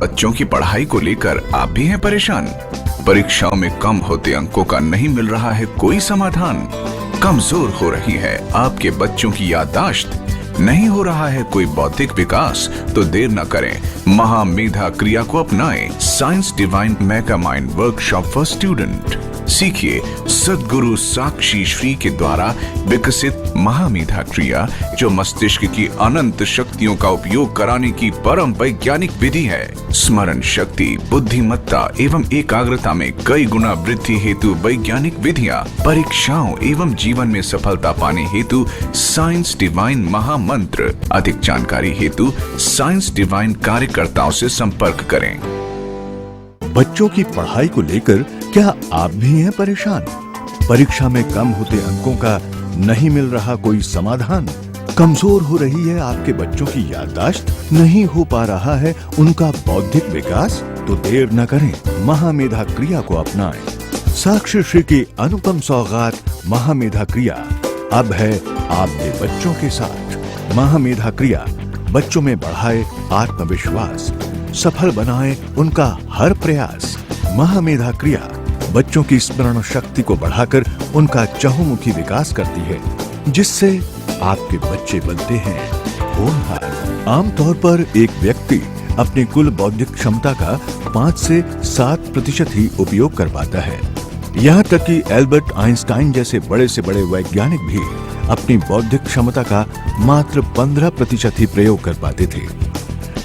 बच्चों की पढ़ाई को लेकर आप भी हैं परेशान? परीक्षाओं में कम होते अंकों का नहीं मिल रहा है कोई समाधान? कमजोर हो रही है आपके बच्चों की याददाश्त? नहीं हो रहा है कोई बौद्धिक विकास? तो देर न करें, महामेधा क्रिया को अपनाएं। Science divine mega mind workshop for student. सीखिए सद्गुरु साक्षी श्री के द्वारा विकसित महामेधा क्रिया, जो मस्तिष्क की अनंत शक्तियों का उपयोग कराने की परम वैज्ञानिक विधि है। स्मरण शक्ति, बुद्धिमत्ता एवं एकाग्रता में कई गुना वृद्धि हेतु वैज्ञानिक विधियाँ, परीक्षाओं एवं जीवन में सफलता पाने हेतु साइंस डिवाइन महामंत्र। अधिक जानकारी हेतु साइंस डिवाइन कार्यकर्ताओं से संपर्क करें। बच्चों की पढ़ाई को लेकर क्या आप भी हैं परेशान? परीक्षा में कम होते अंकों का नहीं मिल रहा कोई समाधान? कमजोर हो रही है आपके बच्चों की याददाश्त? नहीं हो पा रहा है उनका बौद्धिक विकास? तो देर न करें, महामेधा क्रिया को अपनाएं। साक्षी श्री की अनुपम सौगात महामेधा क्रिया अब है आपके बच्चों के साथ। महामेधा क्रिया बच्चों में बढ़ाए आत्मविश्वास, सफल बनाए उनका हर प्रयास। महामेधा क्रिया बच्चों की स्मरण शक्ति को बढ़ाकर उनका चहुमुखी विकास करती है, जिससे आपके बच्चे बनते हैं होनहार। आमतौर पर एक व्यक्ति अपनी कुल बौद्धिक क्षमता का 5 से 7% ही उपयोग कर पाता है। यहाँ तक कि एल्बर्ट आइंस्टाइन जैसे बड़े से बड़े वैज्ञानिक भी अपनी बौद्धिक क्षमता का मात्र 15% ही प्रयोग कर पाते थे।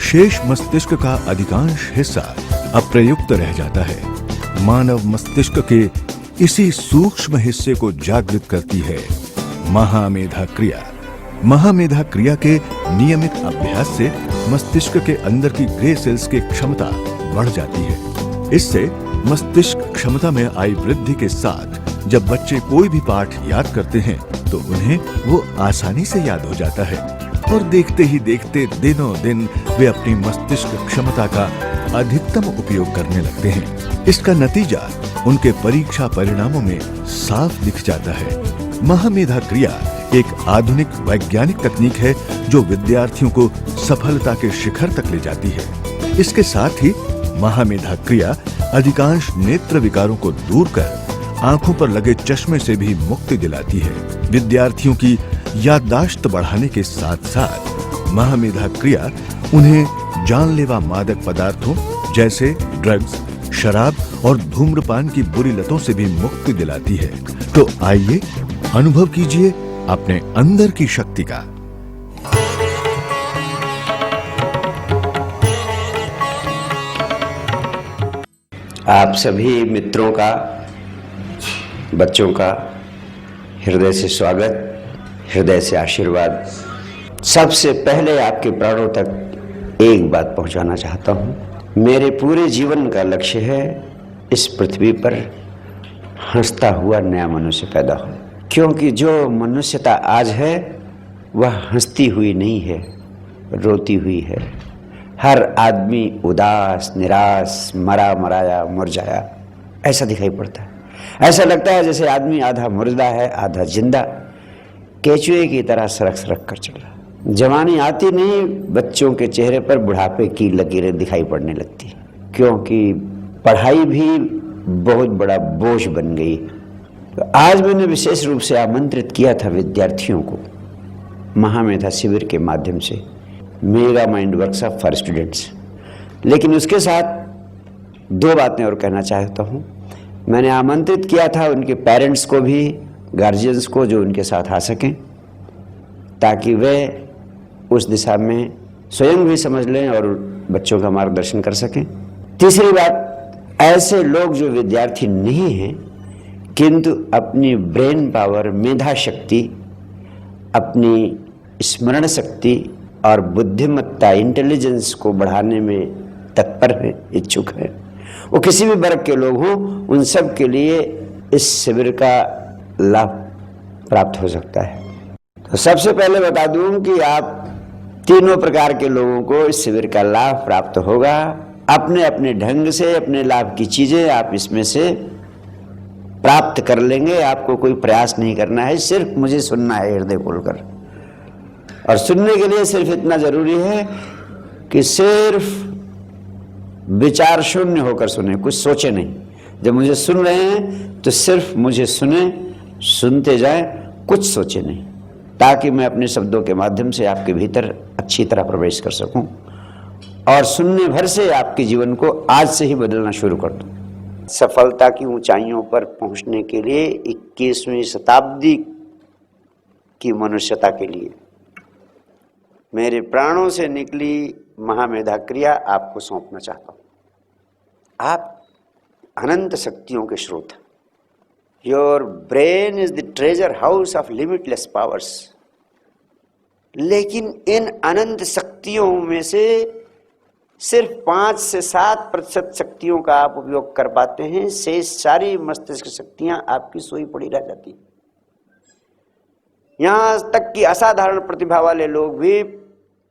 शेष मस्तिष्क का अधिकांश हिस्सा अप्रयुक्त रह जाता है। मानव मस्तिष्क के इसी सूक्ष्म हिस्से को जागृत करती है महामेधा क्रिया। महामेधा क्रिया के नियमित अभ्यास से मस्तिष्क के अंदर की ग्रे सेल्स की क्षमता बढ़ जाती है। इससे मस्तिष्क क्षमता में आई वृद्धि के साथ जब बच्चे कोई भी पाठ याद करते हैं तो उन्हें वो आसानी से याद हो जाता है और देखते ही देखते दिनों दिन वे अपनी मस्तिष्क क्षमता का अधिकतम उपयोग करने लगते हैं। इसका नतीजा उनके परीक्षा परिणामों में साफ दिख जाता है। महामेधा क्रिया एक आधुनिक वैज्ञानिक तकनीक है जो विद्यार्थियों को सफलता के शिखर तक ले जाती है। इसके साथ ही महामेधा क्रिया अधिकांश नेत्र विकारों को दूर कर आंखों पर लगे चश्मे से भी मुक्ति दिलाती है। विद्यार्थियों की याददाश्त बढ़ाने के साथ साथ महामेधा क्रिया उन्हें जानलेवा मादक पदार्थों जैसे ड्रग्स, शराब और धूम्रपान की बुरी लतों से भी मुक्ति दिलाती है। तो आइए अनुभव कीजिए अपने अंदर की शक्ति का। आप सभी मित्रों का, बच्चों का हृदय से स्वागत, हृदय से आशीर्वाद। सबसे पहले आपके प्राणों तक एक बात पहुंचाना चाहता हूं। मेरे पूरे जीवन का लक्ष्य है इस पृथ्वी पर हंसता हुआ नया मनुष्य पैदा हो, क्योंकि जो मनुष्यता आज है वह हंसती हुई नहीं है, रोती हुई है। हर आदमी उदास, निराश, मरा मराया, मुरझाया ऐसा दिखाई पड़ता है। ऐसा लगता है जैसे आदमी आधा मुर्दा है, आधा जिंदा, केचुए की तरह सरक सरक कर चल रहा। जवानी आती नहीं, बच्चों के चेहरे पर बुढ़ापे की लकीरें दिखाई पड़ने लगती, क्योंकि पढ़ाई भी बहुत बड़ा बोझ बन गई। तो आज मैंने विशेष रूप से आमंत्रित किया था विद्यार्थियों को महामेधा शिविर के माध्यम से, mega mind workshop for students. लेकिन उसके साथ 2 बातें और कहना चाहता हूँ। मैंने आमंत्रित किया था उनके पेरेंट्स को भी, गार्जियंस को, जो उनके साथ आ सकें, ताकि वे उस दिशा में स्वयं भी समझ लें और बच्चों का मार्गदर्शन कर सकें। तीसरी बात, ऐसे लोग जो विद्यार्थी नहीं हैं किंतु अपनी ब्रेन पावर, मेधा शक्ति, अपनी स्मरण शक्ति और बुद्धिमत्ता, इंटेलिजेंस को बढ़ाने में तत्पर हैं, इच्छुक हैं, वो किसी भी वर्ग के लोग हों, उन सब के लिए इस शिविर का लाभ प्राप्त हो सकता है। तो सबसे पहले बता दूं कि आप तीनों प्रकार के लोगों को इस शिविर का लाभ प्राप्त होगा। अपने अपने ढंग से अपने लाभ की चीजें आप इसमें से प्राप्त कर लेंगे। आपको कोई प्रयास नहीं करना है, सिर्फ मुझे सुनना है हृदय खोलकर। और सुनने के लिए सिर्फ इतना जरूरी है कि सिर्फ विचार शून्य होकर सुने, कुछ सोचे नहीं। जब मुझे सुन रहे हैं तो सिर्फ मुझे सुने, सुनते जाएं, कुछ सोचे नहीं, ताकि मैं अपने शब्दों के माध्यम से आपके भीतर अच्छी तरह प्रवेश कर सकूं और सुनने भर से आपके जीवन को आज से ही बदलना शुरू कर दूं। सफलता की ऊंचाइयों पर पहुंचने के लिए 21वीं शताब्दी की मनुष्यता के लिए मेरे प्राणों से निकली महामेधा क्रिया आपको सौंपना चाहता हूं। आप अनंत शक्तियों के स्रोत हैं। Your brain is the treasure house of limitless powers. लेकिन इन अनंत शक्तियों में से सिर्फ 5 से 7% शक्तियों का आप उपयोग कर पाते हैं। शेष सारी मस्तिष्क शक्तियां आपकी सोई पड़ी रह जाती हैं। यहां तक कि असाधारण प्रतिभा वाले लोग भी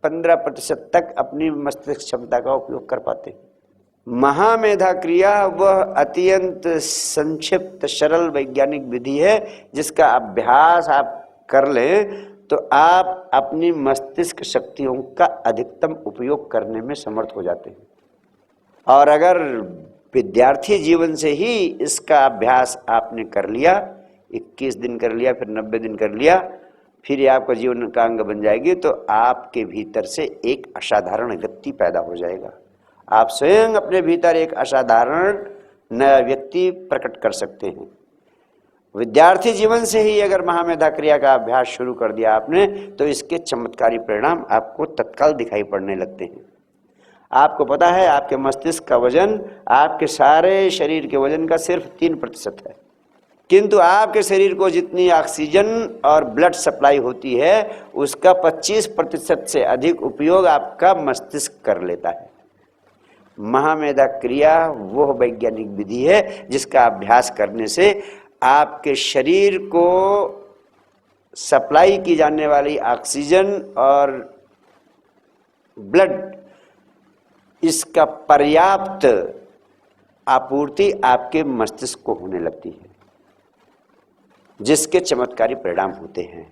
15% तक अपनी मस्तिष्क क्षमता का उपयोग कर पाते हैं। महामेधा क्रिया वह अत्यंत संक्षिप्त सरल वैज्ञानिक विधि है जिसका अभ्यास आप कर लें तो आप अपनी मस्तिष्क शक्तियों का अधिकतम उपयोग करने में समर्थ हो जाते हैं। और अगर विद्यार्थी जीवन से ही इसका अभ्यास आपने कर लिया, 21 दिन कर लिया, फिर 90 दिन कर लिया, फिर ये आपका जीवन का अंग बन जाएगी, तो आपके भीतर से एक असाधारण व्यक्ति पैदा हो जाएगा। आप स्वयं अपने भीतर एक असाधारण नया व्यक्ति प्रकट कर सकते हैं। विद्यार्थी जीवन से ही अगर महामेधा क्रिया का अभ्यास शुरू कर दिया आपने, तो इसके चमत्कारी परिणाम आपको तत्काल दिखाई पड़ने लगते हैं। आपको पता है आपके मस्तिष्क का वजन आपके सारे शरीर के वजन का सिर्फ 3% है, किंतु आपके शरीर को जितनी ऑक्सीजन और ब्लड सप्लाई होती है उसका 25% से अधिक उपयोग आपका मस्तिष्क कर लेता है। महामेधा क्रिया वह वैज्ञानिक विधि है जिसका अभ्यास करने से आपके शरीर को सप्लाई की जाने वाली ऑक्सीजन और ब्लड, इसका पर्याप्त आपूर्ति आपके मस्तिष्क को होने लगती है, जिसके चमत्कारी परिणाम होते हैं।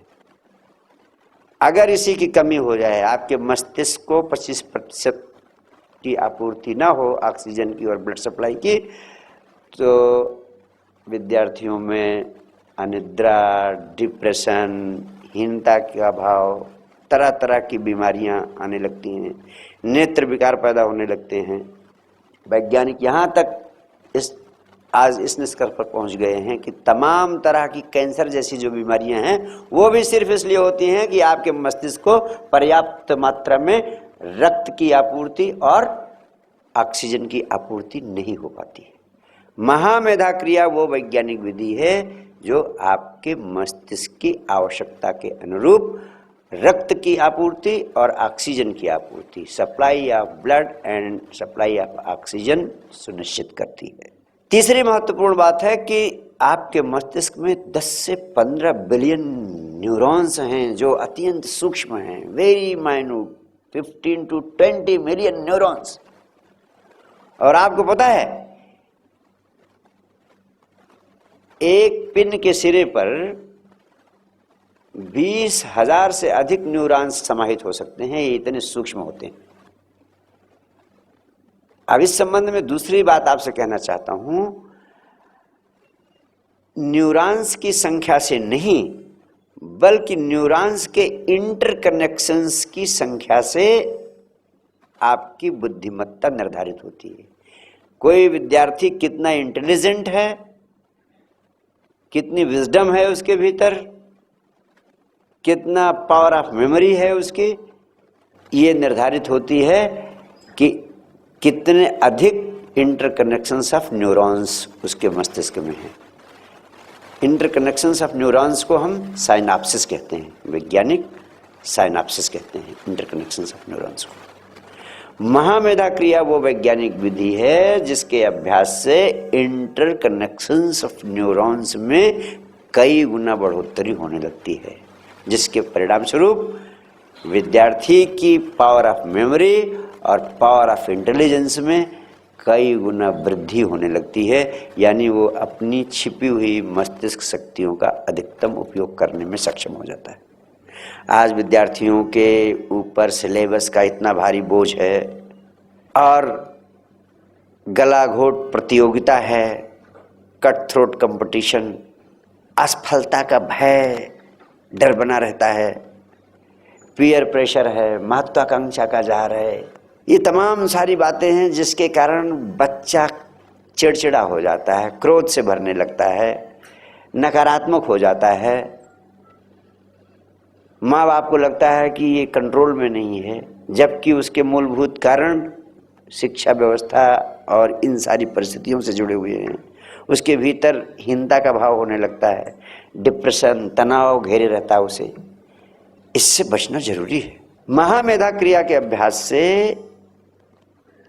अगर इसी की कमी हो जाए, आपके मस्तिष्क को 25% की आपूर्ति ना हो ऑक्सीजन की और ब्लड सप्लाई की, तो विद्यार्थियों में अनिद्रा, डिप्रेशन, हीनता का भाव, तरह तरह की बीमारियां आने लगती हैं, नेत्र विकार पैदा होने लगते हैं। वैज्ञानिक यहाँ तक आज इस निष्कर्ष पर पहुंच गए हैं कि तमाम तरह की कैंसर जैसी जो बीमारियां हैं वो भी सिर्फ इसलिए होती हैं कि आपके मस्तिष्क को पर्याप्त मात्रा में रक्त की आपूर्ति और ऑक्सीजन की आपूर्ति नहीं हो पाती है। महामेधा क्रिया वो वैज्ञानिक विधि है जो आपके मस्तिष्क की आवश्यकता के अनुरूप रक्त की आपूर्ति और ऑक्सीजन की आपूर्ति, supply of blood and supply of oxygen सुनिश्चित करती है। तीसरी महत्वपूर्ण बात है कि आपके मस्तिष्क में 10 से 15 बिलियन न्यूरॉन्स हैं जो अत्यंत सूक्ष्म हैं, very minute, 15 to 20 million neurons. और आपको पता है एक पिन के सिरे पर 20,000 से अधिक न्यूरॉन्स समाहित हो सकते हैं, ये इतने सूक्ष्म होते हैं। अब इस संबंध में दूसरी बात आपसे कहना चाहता हूं, न्यूरॉन्स की संख्या से नहीं बल्कि न्यूरॉन्स के इंटरकनेक्शंस की संख्या से आपकी बुद्धिमत्ता निर्धारित होती है। कोई विद्यार्थी कितना इंटेलिजेंट है, कितनी विजडम है उसके भीतर, कितना पावर ऑफ मेमोरी है उसकी, ये निर्धारित होती है कि कितने अधिक इंटरकनेक्शंस ऑफ न्यूरॉन्स उसके मस्तिष्क में हैं। इंटरकनेक्शंस ऑफ न्यूरॉन्स को हम साइनाप्सिस कहते हैं, वैज्ञानिक साइनाप्सिस कहते हैं इंटरकनेक्शंस ऑफ न्यूरॉन्स को। महामेधा क्रिया वो वैज्ञानिक विधि है जिसके अभ्यास से इंटरकनेक्शंस ऑफ न्यूरॉन्स में कई गुना बढ़ोतरी होने लगती है, जिसके परिणाम स्वरूप विद्यार्थी की पावर ऑफ मेमोरी और पावर ऑफ इंटेलिजेंस में कई गुना वृद्धि होने लगती है, यानी वो अपनी छिपी हुई मस्तिष्क शक्तियों का अधिकतम उपयोग करने में सक्षम हो जाता है। आज विद्यार्थियों के ऊपर सिलेबस का इतना भारी बोझ है और गला घोट प्रतियोगिता है, कट थ्रोट कंपटीशन, असफलता का भय, डर बना रहता है, पीयर प्रेशर है, महत्वाकांक्षा का जार है। ये तमाम सारी बातें हैं जिसके कारण बच्चा चिड़चिड़ा हो जाता है, क्रोध से भरने लगता है, नकारात्मक हो जाता है। माँ बाप को लगता है कि ये कंट्रोल में नहीं है, जबकि उसके मूलभूत कारण शिक्षा व्यवस्था और इन सारी परिस्थितियों से जुड़े हुए हैं। उसके भीतर हीनता का भाव होने लगता है, डिप्रेशन, तनाव घेरे रहता है उसे। इससे बचना जरूरी है। महामेधा क्रिया के अभ्यास से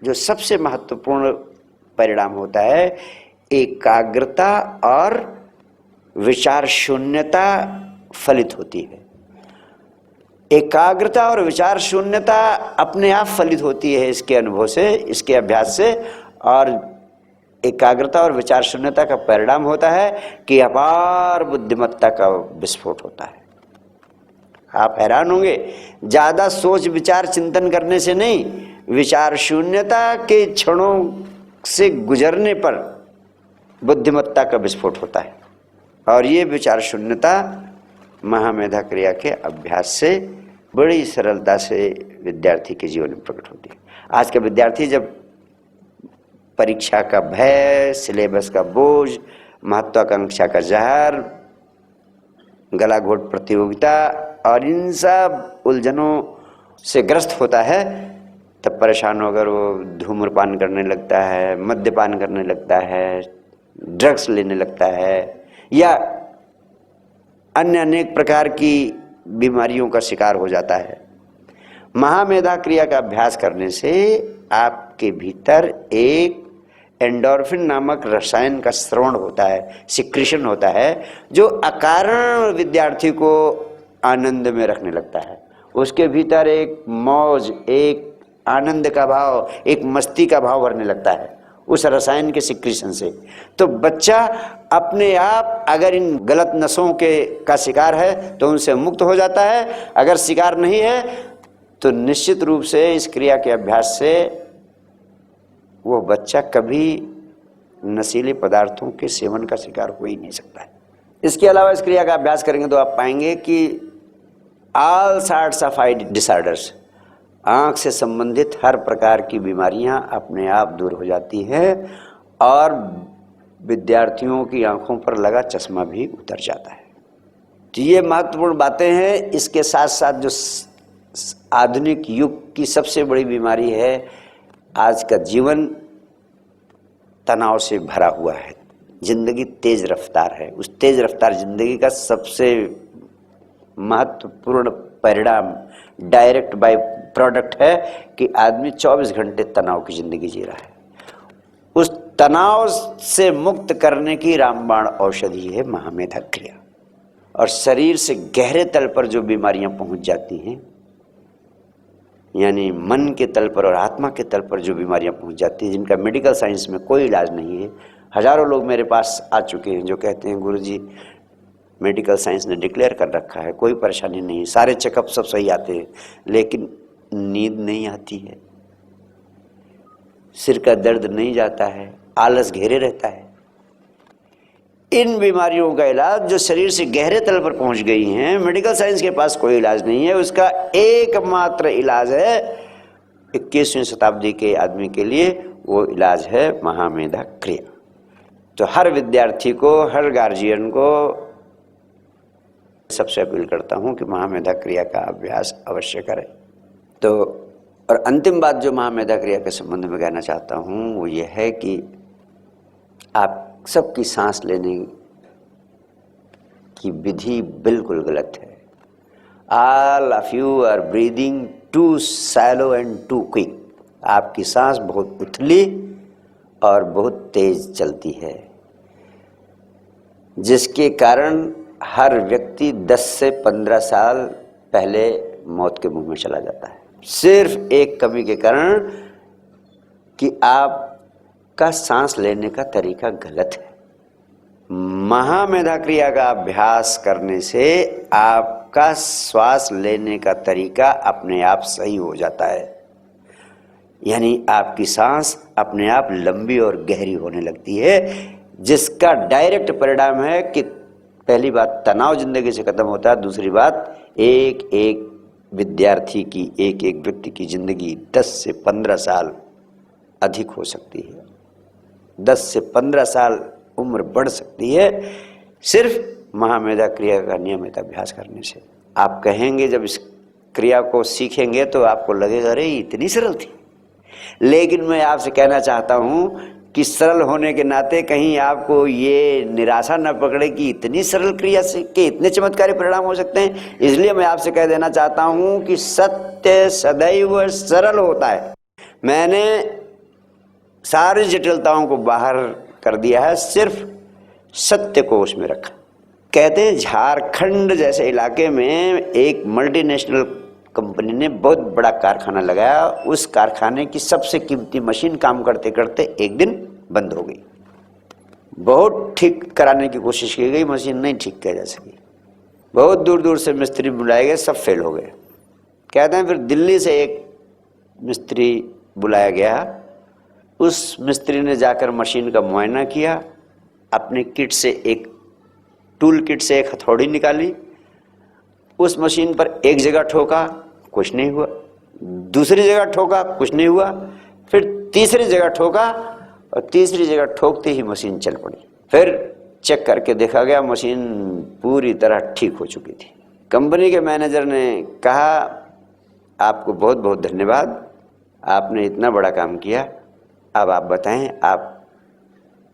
जो सबसे महत्वपूर्ण परिणाम होता है, एकाग्रता और विचार शून्यता फलित होती है। एकाग्रता और विचार शून्यता अपने आप फलित होती है इसके अनुभव से, इसके अभ्यास से। और एकाग्रता और विचार शून्यता का परिणाम होता है कि अपार बुद्धिमत्ता का विस्फोट होता है। आप हैरान होंगे, ज्यादा सोच विचार चिंतन करने से नहीं, विचार शून्यता के क्षणों से गुजरने पर बुद्धिमत्ता का विस्फोट होता है। और ये विचार शून्यता महामेधा क्रिया के अभ्यास से बड़ी सरलता से विद्यार्थी के जीवन में प्रकट होती है। आज का विद्यार्थी जब परीक्षा का भय, सिलेबस का बोझ, महत्वाकांक्षा का जहर, गला घोट प्रतियोगिता और इन सब उलझनों से ग्रस्त होता है, तब परेशान होकर वो धूम्रपान करने लगता है, मद्यपान करने लगता है, ड्रग्स लेने लगता है या अन्य अनेक प्रकार की बीमारियों का शिकार हो जाता है। महामेधा क्रिया का अभ्यास करने से आपके भीतर एक एंडोर्फिन नामक रसायन का स्रवण होता है, सिक्रीशन होता है, जो अकारण विद्यार्थी को आनंद में रखने लगता है। उसके भीतर एक मौज, एक आनंद का भाव, एक मस्ती का भाव भरने लगता है उस रसायन के सिक्रीशन से। तो बच्चा अपने आप अगर इन गलत नशों का शिकार है तो उनसे मुक्त हो जाता है, अगर शिकार नहीं है तो निश्चित रूप से इस क्रिया के अभ्यास से वो बच्चा कभी नशीले पदार्थों के सेवन का शिकार हो ही नहीं सकता है। इसके अलावा इस क्रिया का अभ्यास करेंगे तो आप पाएंगे कि all sorts of eye disorders, आँख से संबंधित हर प्रकार की बीमारियां अपने आप दूर हो जाती हैं और विद्यार्थियों की आंखों पर लगा चश्मा भी उतर जाता है। तो ये महत्वपूर्ण बातें हैं। इसके साथ साथ जो आधुनिक युग की सबसे बड़ी बीमारी है, आज का जीवन तनाव से भरा हुआ है, जिंदगी तेज रफ्तार है। उस तेज रफ्तार जिंदगी का सबसे महत्वपूर्ण परिणाम, डायरेक्ट बाय प्रोडक्ट है कि आदमी 24 घंटे तनाव की जिंदगी जी रहा है। उस तनाव से मुक्त करने की रामबाण औषधि है महामेधा क्रिया। और शरीर से गहरे तल पर जो बीमारियां पहुंच जाती हैं, यानी मन के तल पर और आत्मा के तल पर जो बीमारियां पहुंच जाती हैं, जिनका मेडिकल साइंस में कोई इलाज नहीं है। हजारों लोग मेरे पास आ चुके हैं जो कहते हैं गुरुजी मेडिकल साइंस ने डिक्लेयर कर रखा है, कोई परेशानी नहीं, सारे चेकअप सब सही आते हैं, लेकिन नींद नहीं आती है, सिर का दर्द नहीं जाता है, आलस घेरे रहता है। इन बीमारियों का इलाज जो शरीर से गहरे तल पर पहुंच गई हैं, मेडिकल साइंस के पास कोई इलाज नहीं है। उसका एकमात्र इलाज है 21वीं शताब्दी के आदमी के लिए, वो इलाज है महामेधा क्रिया। तो हर विद्यार्थी को, हर गार्जियन को सबसे अपील करता हूं कि महामेधा क्रिया का अभ्यास अवश्य करें। तो और अंतिम बात जो महामेधा क्रिया के संबंध में कहना चाहता हूं वो ये है कि आप सबकी सांस लेने की विधि बिल्कुल गलत है। All of you are breathing too shallow and too quick. आपकी सांस बहुत उथली और बहुत तेज चलती है, जिसके कारण हर व्यक्ति 10 से 15 साल पहले मौत के मुंह में चला जाता है, सिर्फ एक कमी के कारण कि आपका सांस लेने का तरीका गलत है। महामेधा क्रिया का अभ्यास करने से आपका श्वास लेने का तरीका अपने आप सही हो जाता है। यानी आपकी सांस अपने आप लंबी और गहरी होने लगती है, जिसका डायरेक्ट परिणाम है कि पहली बात तनाव जिंदगी से खत्म होता है, दूसरी बात एक एक विद्यार्थी की, एक एक व्यक्ति की जिंदगी 10 से 15 साल अधिक हो सकती है, 10 से 15 साल उम्र बढ़ सकती है सिर्फ महामेधा क्रिया का नियमित अभ्यास करने से। आप कहेंगे जब इस क्रिया को सीखेंगे तो आपको लगेगा अरे इतनी सरल थी, लेकिन मैं आपसे कहना चाहता हूं कि सरल होने के नाते कहीं आपको ये निराशा न पकड़े कि इतनी सरल क्रिया से के इतने चमत्कारी परिणाम हो सकते हैं। इसलिए मैं आपसे कह देना चाहता हूं कि सत्य सदैव सरल होता है। मैंने सारी जटिलताओं को बाहर कर दिया है, सिर्फ सत्य को उसमें रखा। कहते हैं झारखंड जैसे इलाके में एक मल्टीनेशनल कंपनी ने बहुत बड़ा कारखाना लगाया। उस कारखाने की सबसे कीमती मशीन काम करते करते एक दिन बंद हो गई। बहुत ठीक कराने की कोशिश की गई, मशीन नहीं ठीक की जा सकी। बहुत दूर दूर से मिस्त्री बुलाए गए, सब फेल हो गए। कहते हैं फिर दिल्ली से एक मिस्त्री बुलाया गया। उस मिस्त्री ने जाकर मशीन का मुआयना किया, अपने किट से एक टूल किट से एक हथौड़ी निकाली, उस मशीन पर एक जगह ठोका, कुछ नहीं हुआ। दूसरी जगह ठोका, कुछ नहीं हुआ। फिर तीसरी जगह ठोका और तीसरी जगह ठोकते ही मशीन चल पड़ी। फिर चेक करके देखा गया मशीन पूरी तरह ठीक हो चुकी थी। कंपनी के मैनेजर ने कहा आपको बहुत बहुत धन्यवाद, आपने इतना बड़ा काम किया। अब आप बताएं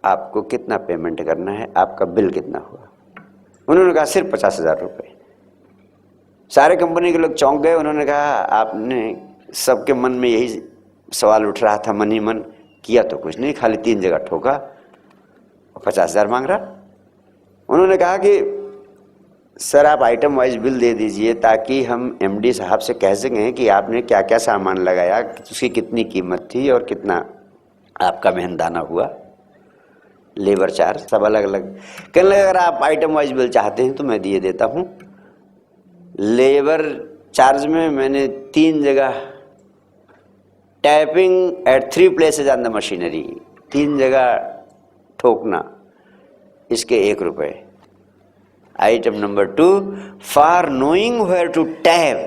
आपको कितना पेमेंट करना है, आपका बिल कितना हुआ। उन्होंने कहा सिर्फ 50,000 रुपये। सारे कंपनी के लोग चौंक गए। उन्होंने कहा आपने, सबके मन में यही सवाल उठ रहा था मन ही मन, किया तो कुछ नहीं, खाली 3 जगह ठोका और 50,000 मांग रहा। उन्होंने कहा कि सर आप आइटम वाइज बिल दे दीजिए ताकि हम एमडी साहब से कह सकें कि आपने क्या क्या सामान लगाया, उसकी कितनी कीमत थी और कितना आपका मेहनताना हुआ, लेबर चार्ज सब अलग अलग। कहने लगे अगर आप आइटम वाइज बिल चाहते हैं तो मैं दिए देता हूँ। लेबर चार्ज में मैंने 3 जगह tapping at 3 places on the machinery, 3 जगह ठोकना, इसके 1 रुपये। Item number 2 for knowing where to tap,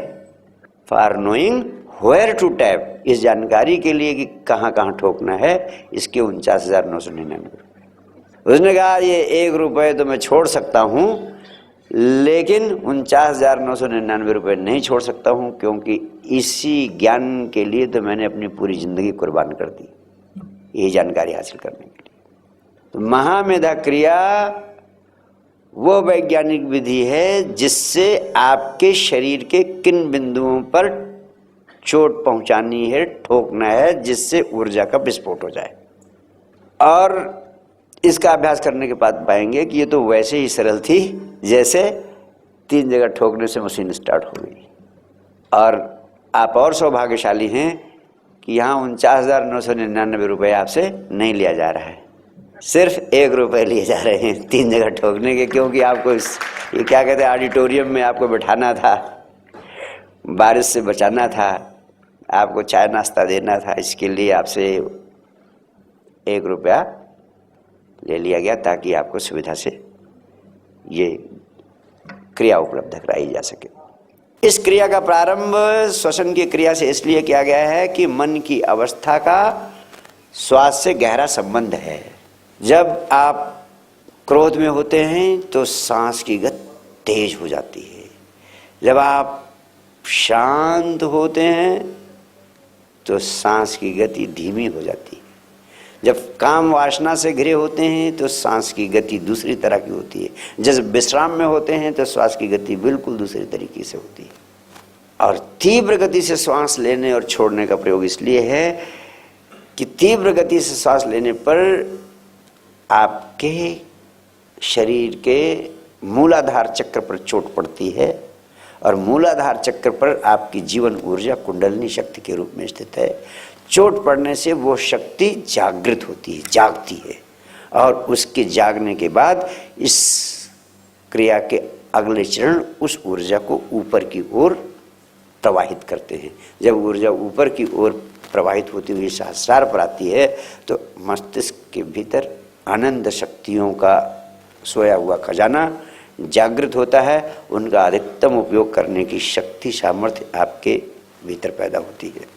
for knowing where to tap, इस जानकारी के लिए कि कहाँ कहाँ ठोकना है, इसके 49,999 रुपये। उसने कहा ये 1 रुपये तो मैं छोड़ सकता हूँ, लेकिन 49,999 रुपये नहीं छोड़ सकता हूँ, क्योंकि इसी ज्ञान के लिए तो मैंने अपनी पूरी जिंदगी कुर्बान कर दी, यही जानकारी हासिल करने के लिए। तो महामेधा क्रिया वो वैज्ञानिक विधि है जिससे आपके शरीर के किन बिंदुओं पर चोट पहुंचानी है, ठोकना है, जिससे ऊर्जा का विस्फोट हो जाए। और इसका अभ्यास करने के बाद पाएंगे कि ये तो वैसे ही सरल थी जैसे 3 जगह ठोकने से मशीन स्टार्ट हो गई। और आप और सौभाग्यशाली हैं कि यहाँ 49,999 रुपये आपसे नहीं लिया जा रहा है, सिर्फ 1 रुपये लिए जा रहे हैं 3 जगह ठोकने के, क्योंकि आपको ये क्या कहते हैं, ऑडिटोरियम में आपको बिठाना था, बारिश से बचाना था, आपको चाय नाश्ता देना था, इसके लिए आपसे 1 रुपया ले लिया गया ताकि आपको सुविधा से ये क्रिया उपलब्ध कराई जा सके। इस क्रिया का प्रारंभ श्वसन की क्रिया से इसलिए किया गया है कि मन की अवस्था का श्वास से गहरा संबंध है। जब आप क्रोध में होते हैं तो सांस की गति तेज हो जाती है, जब आप शांत होते हैं तो सांस की गति धीमी हो जाती है, जब काम वासना से घिरे होते हैं तो सांस की गति दूसरी तरह की होती है, जब विश्राम में होते हैं तो श्वास की गति बिल्कुल दूसरी तरीके से होती है। और तीव्र गति से श्वास लेने और छोड़ने का प्रयोग इसलिए है कि तीव्र गति से श्वास लेने पर आपके शरीर के मूलाधार चक्र पर चोट पड़ती है, और मूलाधार चक्र पर आपकी जीवन ऊर्जा कुंडलिनी शक्ति के रूप में स्थित है। चोट पड़ने से वो शक्ति जागृत होती है, जागती है, और उसके जागने के बाद इस क्रिया के अगले चरण उस ऊर्जा को ऊपर की ओर प्रवाहित करते हैं। जब ऊर्जा ऊपर की ओर प्रवाहित होती हुई सहस्रार पर आती है तो मस्तिष्क के भीतर आनंद शक्तियों का सोया हुआ खजाना जागृत होता है। उनका अधिकतम उपयोग करने की शक्ति सामर्थ्य आपके भीतर पैदा होती है।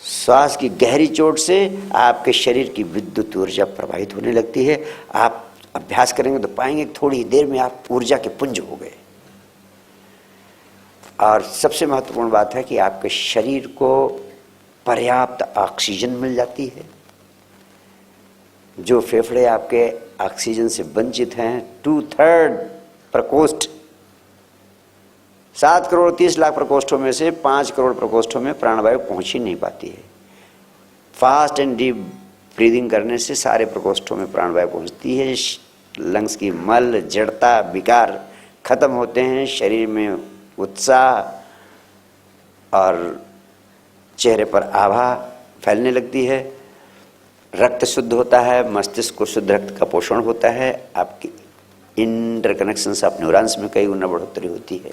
श्वास की गहरी चोट से आपके शरीर की विद्युत ऊर्जा प्रवाहित होने लगती है। आप अभ्यास करेंगे तो पाएंगे थोड़ी देर में आप ऊर्जा के पुंज हो गए। और सबसे महत्वपूर्ण बात है कि आपके शरीर को पर्याप्त ऑक्सीजन मिल जाती है। जो फेफड़े आपके ऑक्सीजन से वंचित हैं, 2/3 प्रकोष्ठ, 7 करोड़ 30 लाख प्रकोष्ठों में से 5 करोड़ प्रकोष्ठों में प्राणवायु पहुंच ही नहीं पाती है। फास्ट एंड डीप ब्रीदिंग करने से सारे प्रकोष्ठों में प्राणवायु पहुंचती है। लंग्स की मल, जड़ता, विकार खत्म होते हैं। शरीर में उत्साह और चेहरे पर आभा फैलने लगती है। रक्त शुद्ध होता है, मस्तिष्क को शुद्ध रक्त का पोषण होता है। आपकी इंटरकनेक्शंस ऑफ न्यूरॉन्स में कई गुना बढ़ोतरी होती है।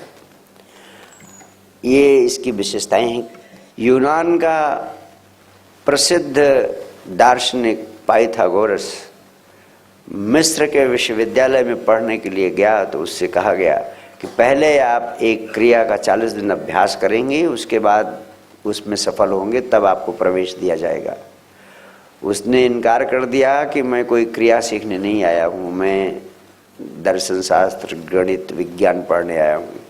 ये इसकी विशेषताएं हैं। यूनान का प्रसिद्ध दार्शनिक पाइथागोरस मिस्र के विश्वविद्यालय में पढ़ने के लिए गया तो उससे कहा गया कि पहले आप एक क्रिया का 40 दिन अभ्यास करेंगे, उसके बाद उसमें सफल होंगे, तब आपको प्रवेश दिया जाएगा। उसने इनकार कर दिया कि मैं कोई क्रिया सीखने नहीं आया हूँ, मैं दर्शन शास्त्र, गणित, विज्ञान पढ़ने आया हूँ।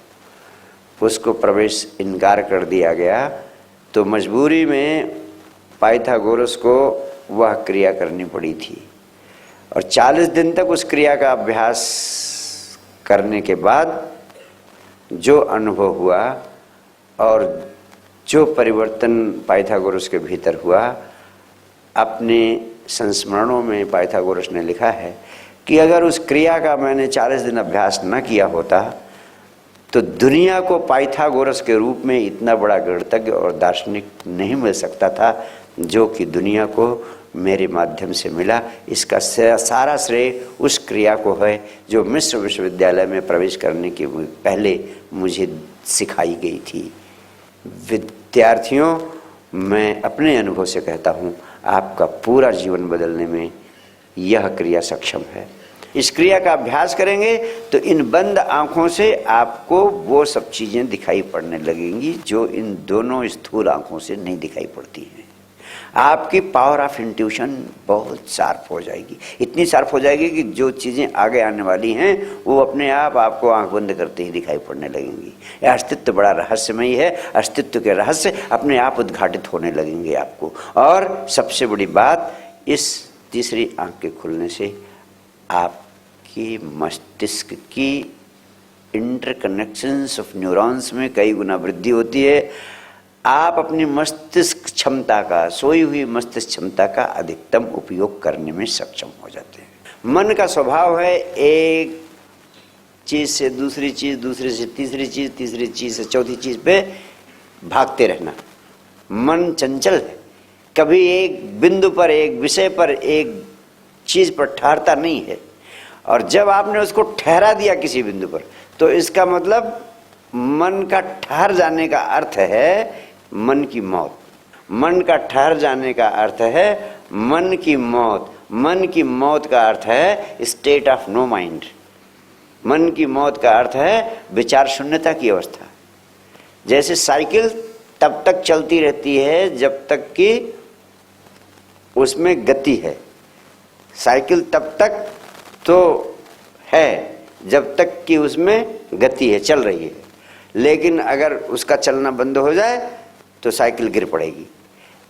उसको प्रवेश इनकार कर दिया गया तो मजबूरी में पाइथागोरस को वह क्रिया करनी पड़ी थी। और 40 दिन तक उस क्रिया का अभ्यास करने के बाद जो अनुभव हुआ और जो परिवर्तन पाइथागोरस के भीतर हुआ, अपने संस्मरणों में पाइथागोरस ने लिखा है कि अगर उस क्रिया का मैंने 40 दिन अभ्यास न किया होता तो दुनिया को पाइथागोरस के रूप में इतना बड़ा गणितज्ञ और दार्शनिक नहीं मिल सकता था जो कि दुनिया को मेरे माध्यम से मिला। इसका सारा श्रेय उस क्रिया को है जो मिस्र विश्वविद्यालय में प्रवेश करने के पहले मुझे सिखाई गई थी। विद्यार्थियों, मैं अपने अनुभव से कहता हूँ, आपका पूरा जीवन बदलने में यह क्रिया सक्षम है। इस क्रिया का अभ्यास करेंगे तो इन बंद आंखों से आपको वो सब चीज़ें दिखाई पड़ने लगेंगी जो इन दोनों स्थूल आंखों से नहीं दिखाई पड़ती हैं। आपकी पावर ऑफ इंट्यूशन बहुत शार्प हो जाएगी, इतनी शार्प हो जाएगी कि जो चीज़ें आगे आने वाली हैं वो अपने आप आपको आंख बंद करते ही दिखाई पड़ने लगेंगी। यह अस्तित्व बड़ा रहस्यमयी है। अस्तित्व के रहस्य अपने आप उद्घाटित होने लगेंगे आपको। और सबसे बड़ी बात, इस तीसरी आंख के खुलने से आपकी मस्तिष्क की इंटरकनेक्शंस ऑफ न्यूरॉन्स में कई गुना वृद्धि होती है। आप अपनी मस्तिष्क क्षमता का, सोई हुई मस्तिष्क क्षमता का अधिकतम उपयोग करने में सक्षम हो जाते हैं। मन का स्वभाव है एक चीज से दूसरी चीज, दूसरी से तीसरी चीज, तीसरी चीज से चौथी चीज पे भागते रहना। मन चंचल है, कभी एक बिंदु पर, एक विषय पर, एक चीज पर ठहरता नहीं है। और जब आपने उसको ठहरा दिया किसी बिंदु पर तो इसका मतलब मन का ठहर जाने का अर्थ है मन की मौत। मन का ठहर जाने का अर्थ है मन की मौत। मन की मौत का अर्थ है स्टेट ऑफ नो माइंड। मन की मौत का अर्थ है विचार शून्यता की अवस्था। जैसे साइकिल तब तक चलती रहती है जब तक कि उसमें गति है। साइकिल तब तक तो है जब तक कि उसमें गति है, चल रही है। लेकिन अगर उसका चलना बंद हो जाए तो साइकिल गिर पड़ेगी।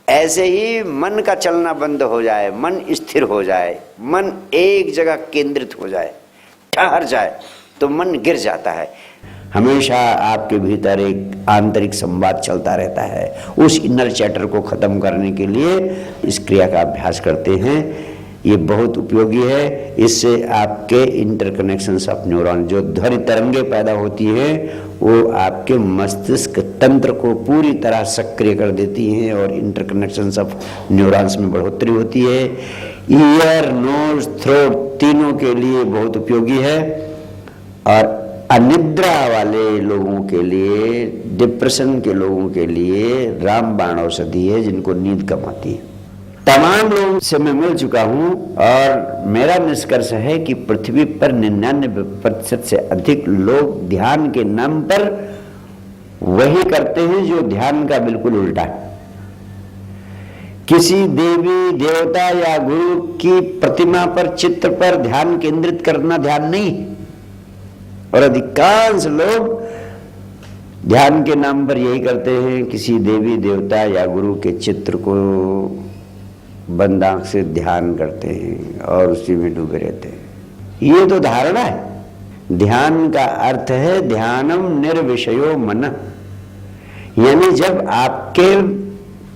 ऐसे ही मन का चलना बंद हो जाए, मन स्थिर हो जाए, मन एक जगह केंद्रित हो जाए, ठहर जाए तो मन गिर जाता है। हमेशा आपके भीतर एक आंतरिक संवाद चलता रहता है। उस इनर चैटर को खत्म करने के लिए इस क्रिया का अभ्यास करते हैं। ये बहुत उपयोगी है। इससे आपके इंटरकनेक्शंस ऑफ न्यूरॉन, जो ध्वनि तरंगे पैदा होती हैं, वो आपके मस्तिष्क तंत्र को पूरी तरह सक्रिय कर देती हैं और इंटरकनेक्शंस ऑफ न्यूरॉन्स में बढ़ोतरी होती है। ईयर, नोज, थ्रोट तीनों के लिए बहुत उपयोगी है। और अनिद्रा वाले लोगों के लिए, डिप्रेशन के लोगों के लिए रामबाण औषधि है, जिनको नींद कम आती है। तमाम लोगों से मैं मिल चुका हूं और मेरा निष्कर्ष है कि पृथ्वी पर 99% से अधिक लोग ध्यान के नाम पर वही करते हैं जो ध्यान का बिल्कुल उल्टा है। किसी देवी देवता या गुरु की प्रतिमा पर, चित्र पर ध्यान केंद्रित करना ध्यान नहीं है। और अधिकांश लोग ध्यान के नाम पर यही करते हैं, किसी देवी देवता या गुरु के चित्र को बंद आंख से ध्यान करते हैं और उसी में डूबे रहते हैं। ये तो धारणा है। ध्यान का अर्थ है ध्यानम निर्विषयो मन, यानी जब आपके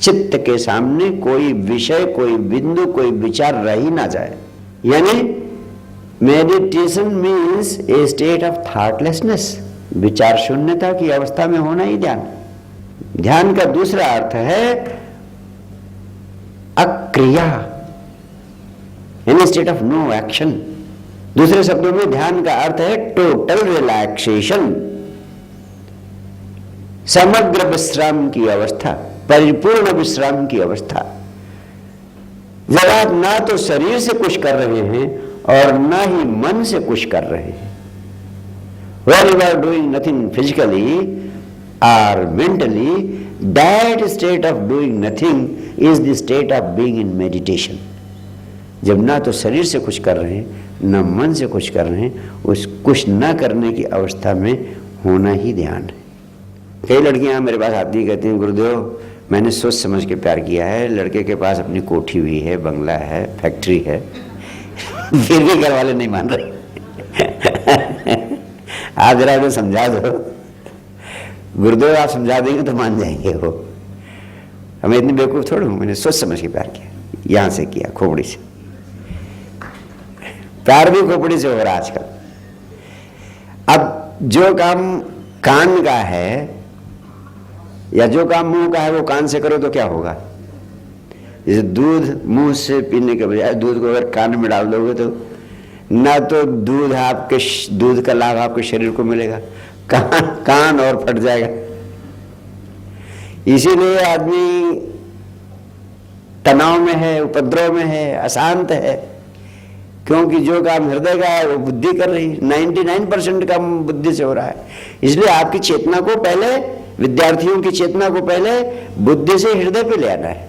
चित्त के सामने कोई विषय, कोई बिंदु, कोई विचार रह ही ना जाए। यानी meditation means A state of thoughtlessness, विचार शून्यता की अवस्था में होना ही ध्यान। ध्यान का दूसरा अर्थ है अक्रिया, यानी स्टेट ऑफ नो एक्शन। दूसरे शब्दों में ध्यान का अर्थ है टोटल रिलैक्सेशन, समग्र विश्राम की अवस्था, परिपूर्ण विश्राम की अवस्था। जब आप ना तो शरीर से कुछ कर रहे हैं और ना ही मन से कुछ कर रहे हैं। When you are doing nothing physically or mentally, that state of doing nothing is the state of being in meditation. जब ना तो शरीर से कुछ कर रहे हैं, ना मन से कुछ कर रहे हैं, उस कुछ ना करने की अवस्था में होना ही ध्यान है। कई लड़कियां मेरे पास आती है, कहती हैं गुरुदेव मैंने सोच समझ के प्यार किया है, लड़के के पास अपनी कोठी हुई है, बंगला है, फैक्ट्री है, फिर भी घर वाले नहीं मान रहे। आप जरा उन्हें समझा दो, गुरुदेव आप समझा देंगे तो मान जाएंगे वो। हमें इतनी बेवकूफ थोड़ी हूं, मैंने सोच समझ के प्यार किया, यहां से किया, खोपड़ी से। प्यार भी खोपड़ी से हो रहा आजकल। अब जो काम कान का है या जो काम मुंह का है वो कान से करो तो क्या होगा? जैसे दूध मुंह से पीने के बजाय दूध को अगर कान में डाल दोगे तो ना तो दूध का लाभ आपके शरीर को मिलेगा, कान और फट जाएगा। इसीलिए आदमी तनाव में है, उपद्रव में है, अशांत है, क्योंकि जो काम हृदय का है वो बुद्धि कर रही है। 99% काम बुद्धि से हो रहा है। इसलिए आपकी चेतना को पहले, विद्यार्थियों की चेतना को पहले बुद्धि से हृदय पे ले आना है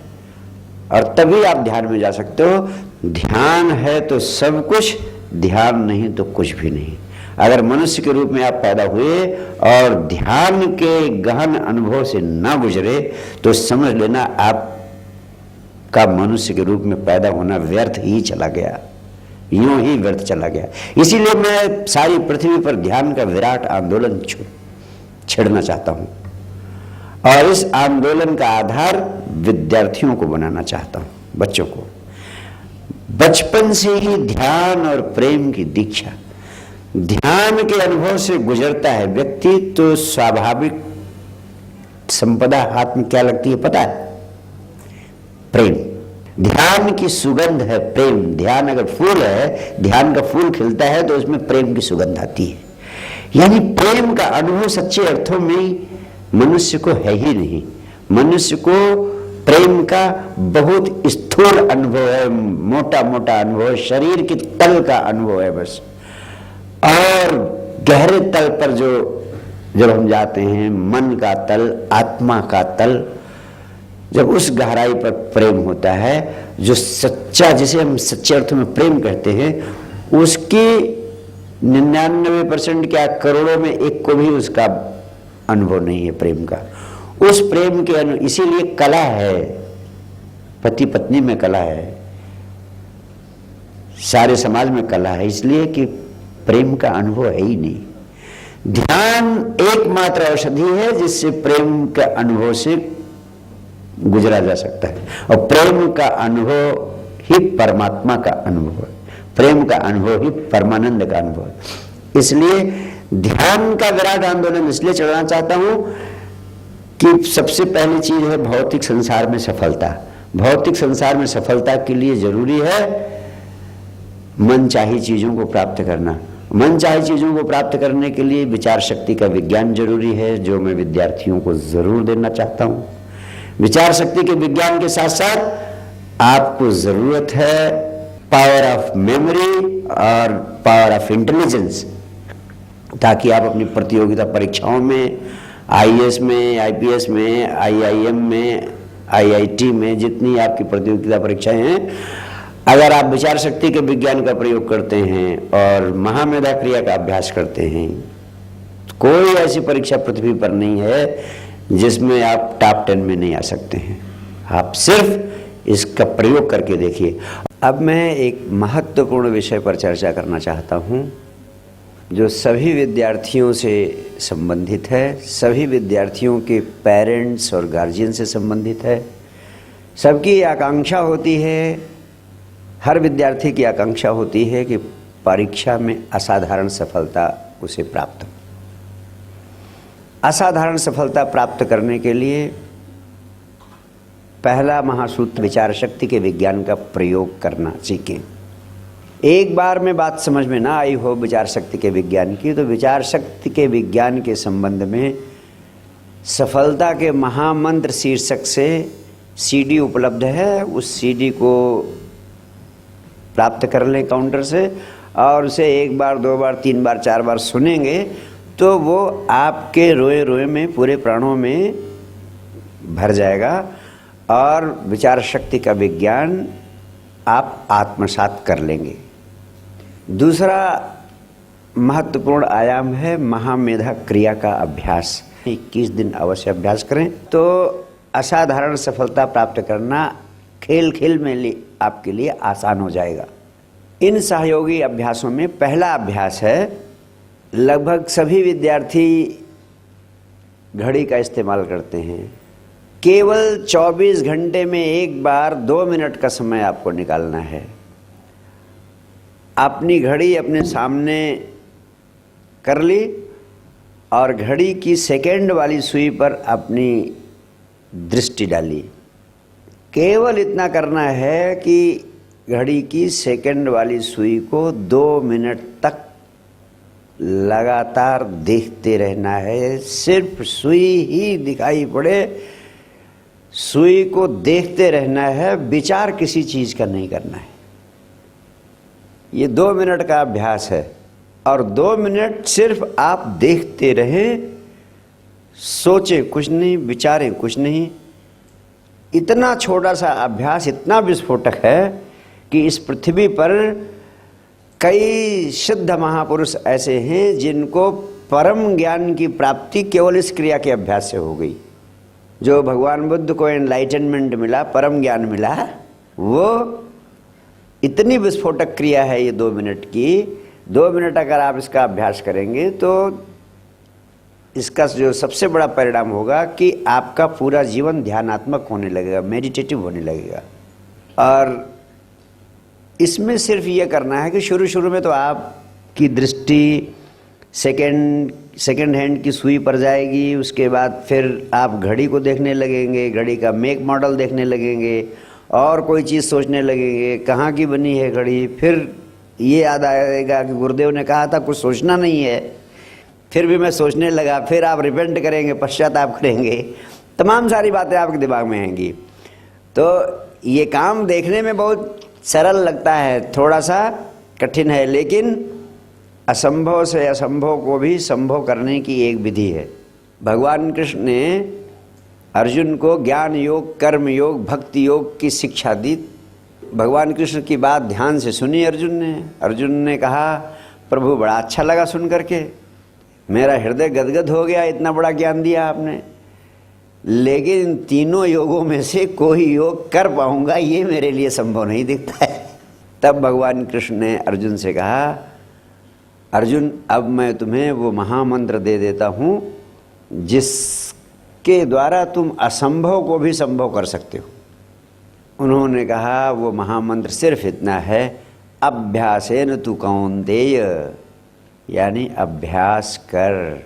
और तभी आप ध्यान में जा सकते हो। ध्यान है तो सब कुछ, ध्यान नहीं तो कुछ भी नहीं। अगर मनुष्य के रूप में आप पैदा हुए और ध्यान के गहन अनुभव से ना गुजरे तो समझ लेना आपका मनुष्य के रूप में पैदा होना व्यर्थ ही चला गया, यूं ही व्यर्थ चला गया। इसीलिए मैं सारी पृथ्वी पर ध्यान का विराट आंदोलन छेड़ना चाहता हूं और इस आंदोलन का आधार विद्यार्थियों को बनाना चाहता हूं, बच्चों को। बचपन से ही ध्यान और प्रेम की दीक्षा, ध्यान के अनुभव से गुजरता है व्यक्ति तो स्वाभाविक संपदा हाथ में क्या लगती है पता है? प्रेम। ध्यान की सुगंध है प्रेम। ध्यान अगर फूल है, ध्यान का फूल खिलता है तो उसमें प्रेम की सुगंध आती है। यानी प्रेम का अनुभव सच्चे अर्थों में मनुष्य को है ही नहीं। मनुष्य को प्रेम का बहुत स्थूल अनुभव है, मोटा मोटा अनुभव है, शरीर के तल का अनुभव है बस। और गहरे तल पर जब हम जाते हैं, मन का तल, आत्मा का तल, जब उस गहराई पर प्रेम होता है, जो सच्चा, जिसे हम सच्चे अर्थों में प्रेम कहते हैं, उसकी 99% क्या करोड़ों में एक को भी उसका अनुभव नहीं है प्रेम का। उस प्रेम के इसीलिए कला है, पति पत्नी में कला है, सारे समाज में कला है, इसलिए कि प्रेम का अनुभव है ही नहीं। ध्यान एकमात्र औषधि है जिससे प्रेम के अनुभव से गुजरा जा सकता है। और प्रेम का अनुभव ही परमात्मा का अनुभव है, प्रेम का अनुभव ही परमानंद का अनुभव है। इसलिए ध्यान का विराट आंदोलन इसलिए चलाना चाहता हूं कि सबसे पहली चीज है भौतिक संसार में सफलता। भौतिक संसार में सफलता के लिए जरूरी है मनचाही चीजों को प्राप्त करना। मन चाहे चीजों को प्राप्त करने के लिए विचार शक्ति का विज्ञान जरूरी है, जो मैं विद्यार्थियों को जरूर देना चाहता हूं। विचार शक्ति के विज्ञान के साथ साथ आपको जरूरत है पावर ऑफ मेमोरी और पावर ऑफ इंटेलिजेंस, ताकि आप अपनी प्रतियोगिता परीक्षाओं में, आईएएस में, आईपीएस में, आईआईएम में, आईआईटी में, जितनी आपकी प्रतियोगिता परीक्षाएं हैं, अगर आप विचार शक्ति के विज्ञान का प्रयोग करते हैं और महामेधा क्रिया का अभ्यास करते हैं, तो कोई ऐसी परीक्षा पृथ्वी पर नहीं है जिसमें आप टॉप 10 में नहीं आ सकते हैं। आप सिर्फ इसका प्रयोग करके देखिए। अब मैं एक महत्वपूर्ण विषय पर चर्चा करना चाहता हूं, जो सभी विद्यार्थियों से संबंधित है, सभी विद्यार्थियों के पेरेंट्स और गार्जियन से संबंधित है। सबकी आकांक्षा होती है, हर विद्यार्थी की आकांक्षा होती है कि परीक्षा में असाधारण सफलता उसे प्राप्त हो। असाधारण सफलता प्राप्त करने के लिए पहला महासूत्र विचार शक्ति के विज्ञान का प्रयोग करना सीखें। एक बार में बात समझ में ना आई हो विचार शक्ति के विज्ञान की, तो विचार शक्ति के विज्ञान के संबंध में सफलता के महामंत्र शीर्षक से सीडी उपलब्ध है। उस सीडी को प्राप्त कर लें काउंटर से, और उसे एक बार, दो बार, तीन बार, चार बार सुनेंगे तो वो आपके रोए रोए में, पूरे प्राणों में भर जाएगा और विचार शक्ति का विज्ञान आप आत्मसात कर लेंगे। दूसरा महत्वपूर्ण आयाम है महामेधा क्रिया का अभ्यास। 21 दिन अवश्य अभ्यास करें तो असाधारण सफलता प्राप्त करना खेल खेल में आपके लिए आसान हो जाएगा। इन सहयोगी अभ्यासों में पहला अभ्यास है, लगभग सभी विद्यार्थी घड़ी का इस्तेमाल करते हैं। केवल 24 घंटे में एक बार 2 मिनट का समय आपको निकालना है। अपनी घड़ी अपने सामने कर ली और घड़ी की सेकंड वाली सुई पर अपनी दृष्टि डाली। केवल इतना करना है कि घड़ी की सेकंड वाली सुई को 2 मिनट तक लगातार देखते रहना है। सिर्फ सुई ही दिखाई पड़े, सुई को देखते रहना है, विचार किसी चीज का नहीं करना है। ये 2 मिनट का अभ्यास है और 2 मिनट सिर्फ आप देखते रहें, सोचें कुछ नहीं, विचारें कुछ नहीं। इतना छोटा सा अभ्यास इतना विस्फोटक है कि इस पृथ्वी पर कई सिद्ध महापुरुष ऐसे हैं जिनको परम ज्ञान की प्राप्ति केवल इस क्रिया के अभ्यास से हो गई। जो भगवान बुद्ध को एनलाइटनमेंट मिला, परम ज्ञान मिला, वो इतनी विस्फोटक क्रिया है ये 2 मिनट की। 2 मिनट अगर आप इसका अभ्यास करेंगे तो इसका जो सबसे बड़ा परिणाम होगा कि आपका पूरा जीवन ध्यानात्मक होने लगेगा, मेडिटेटिव होने लगेगा। और इसमें सिर्फ ये करना है कि शुरू शुरू में तो आपकी दृष्टि सेकंड हैंड की सुई पर जाएगी, उसके बाद फिर आप घड़ी को देखने लगेंगे, घड़ी का मेक मॉडल देखने लगेंगे और कोई चीज़ सोचने लगेंगे, कहाँ की बनी है घड़ी। फिर ये याद आएगा कि गुरुदेव ने कहा था कुछ सोचना नहीं है, फिर भी मैं सोचने लगा। फिर आप रिपेंट करेंगे, पश्चाताप करेंगे, तमाम सारी बातें आपके दिमाग में आएंगी। तो ये काम देखने में बहुत सरल लगता है, थोड़ा सा कठिन है, लेकिन असंभव से असंभव को भी संभव करने की एक विधि है। भगवान कृष्ण ने अर्जुन को ज्ञान योग, कर्म योग, भक्ति योग की शिक्षा दी। भगवान कृष्ण की बात ध्यान से सुनी अर्जुन ने कहा, प्रभु बड़ा अच्छा लगा सुन करके, मेरा हृदय गदगद हो गया, इतना बड़ा ज्ञान दिया आपने, लेकिन इन तीनों योगों में से कोई योग कर पाऊंगा ये मेरे लिए संभव नहीं दिखता है। तब भगवान कृष्ण ने अर्जुन से कहा, अर्जुन अब मैं तुम्हें वो महामंत्र दे देता हूँ जिसके द्वारा तुम असंभव को भी संभव कर सकते हो। उन्होंने कहा वो महामंत्र सिर्फ इतना है, अभ्यासेन तु कौन्तेय, यानी अभ्यास कर,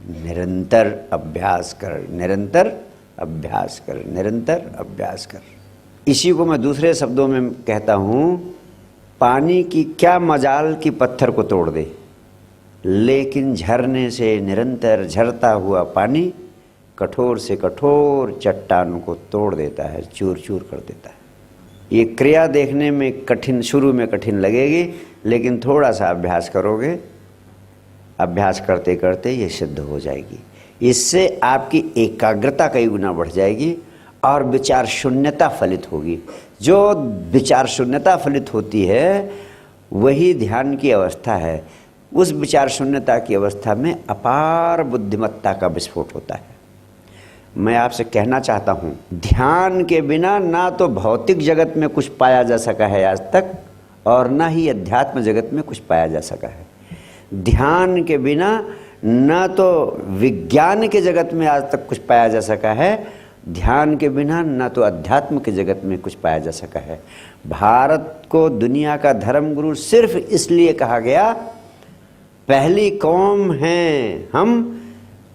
निरंतर अभ्यास कर, निरंतर अभ्यास कर, निरंतर अभ्यास कर। इसी को मैं दूसरे शब्दों में कहता हूँ, पानी की क्या मजाल कि पत्थर को तोड़ दे। लेकिन झरने से निरंतर झरता हुआ पानी कठोर से कठोर चट्टान को तोड़ देता है, चूर चूर कर देता है। ये क्रिया देखने में कठिन, शुरू में कठिन लगेगी, लेकिन थोड़ा सा अभ्यास करोगे, अभ्यास करते करते ये सिद्ध हो जाएगी। इससे आपकी एकाग्रता कई गुना बढ़ जाएगी और विचार शून्यता फलित होगी। जो विचार शून्यता फलित होती है वही ध्यान की अवस्था है। उस विचार शून्यता की अवस्था में अपार बुद्धिमत्ता का विस्फोट होता है। मैं आपसे कहना चाहता हूँ, ध्यान के बिना ना तो भौतिक जगत में कुछ पाया जा सका है आज तक, और ना ही अध्यात्म जगत में कुछ पाया जा सका है। ध्यान के बिना ना तो विज्ञान के जगत में आज तक कुछ पाया जा सका है, ध्यान के बिना ना तो अध्यात्म के जगत में कुछ पाया जा सका है। भारत को दुनिया का धर्मगुरु सिर्फ इसलिए कहा गया, पहली कौम हैं हम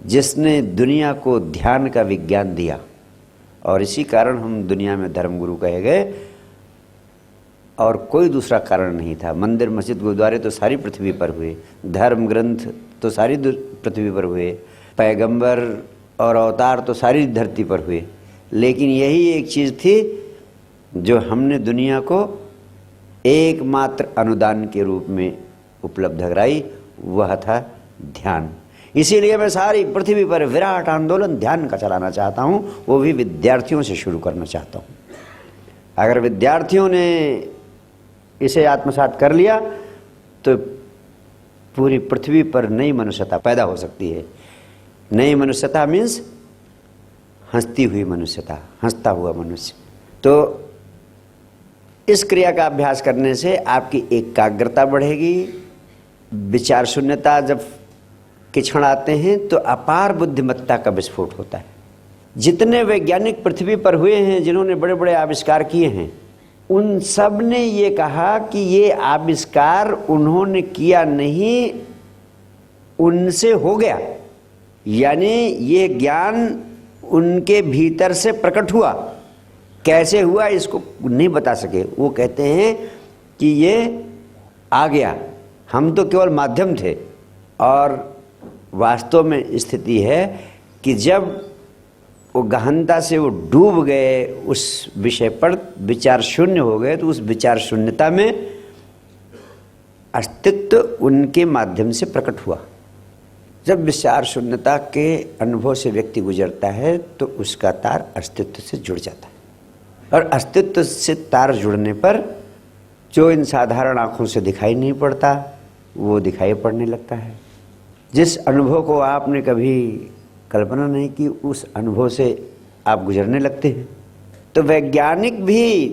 जिसने दुनिया को ध्यान का विज्ञान दिया, और इसी कारण हम दुनिया में धर्मगुरु कहे गए, और कोई दूसरा कारण नहीं था। मंदिर मस्जिद गुरुद्वारे तो सारी पृथ्वी पर हुए, धर्म ग्रंथ तो सारी पृथ्वी पर हुए, पैगंबर और अवतार तो सारी धरती पर हुए, लेकिन यही एक चीज़ थी जो हमने दुनिया को एकमात्र अनुदान के रूप में उपलब्ध कराई, वह था ध्यान। इसीलिए मैं सारी पृथ्वी पर विराट आंदोलन ध्यान का चलाना चाहता हूँ, वो भी विद्यार्थियों से शुरू करना चाहता हूँ। अगर विद्यार्थियों ने इसे आत्मसात कर लिया तो पूरी पृथ्वी पर नई मनुष्यता पैदा हो सकती है। नई मनुष्यता मीन्स हंसती हुई मनुष्यता, हंसता हुआ मनुष्य। तो इस क्रिया का अभ्यास करने से आपकी एकाग्रता बढ़ेगी। विचार शून्यता जब के क्षण आते हैं तो अपार बुद्धिमत्ता का विस्फोट होता है। जितने वैज्ञानिक पृथ्वी पर हुए हैं, जिन्होंने बड़े बड़े आविष्कार किए हैं, उन सब ने ये कहा कि ये आविष्कार उन्होंने किया नहीं, उनसे हो गया, यानी ये ज्ञान उनके भीतर से प्रकट हुआ। कैसे हुआ इसको नहीं बता सके। वो कहते हैं कि ये आ गया, हम तो केवल माध्यम थे। और वास्तव में स्थिति है कि जब वो गहनता से वो डूब गए उस विषय पर, विचार शून्य हो गए, तो उस विचार शून्यता में अस्तित्व उनके माध्यम से प्रकट हुआ। जब विचार शून्यता के अनुभव से व्यक्ति गुजरता है तो उसका तार अस्तित्व से जुड़ जाता है, और अस्तित्व से तार जुड़ने पर जो इन साधारण आँखों से दिखाई नहीं पड़ता वो दिखाई पड़ने लगता है। जिस अनुभव को आपने कभी कल्पना नहीं की, उस अनुभव से आप गुजरने लगते हैं। तो वैज्ञानिक भी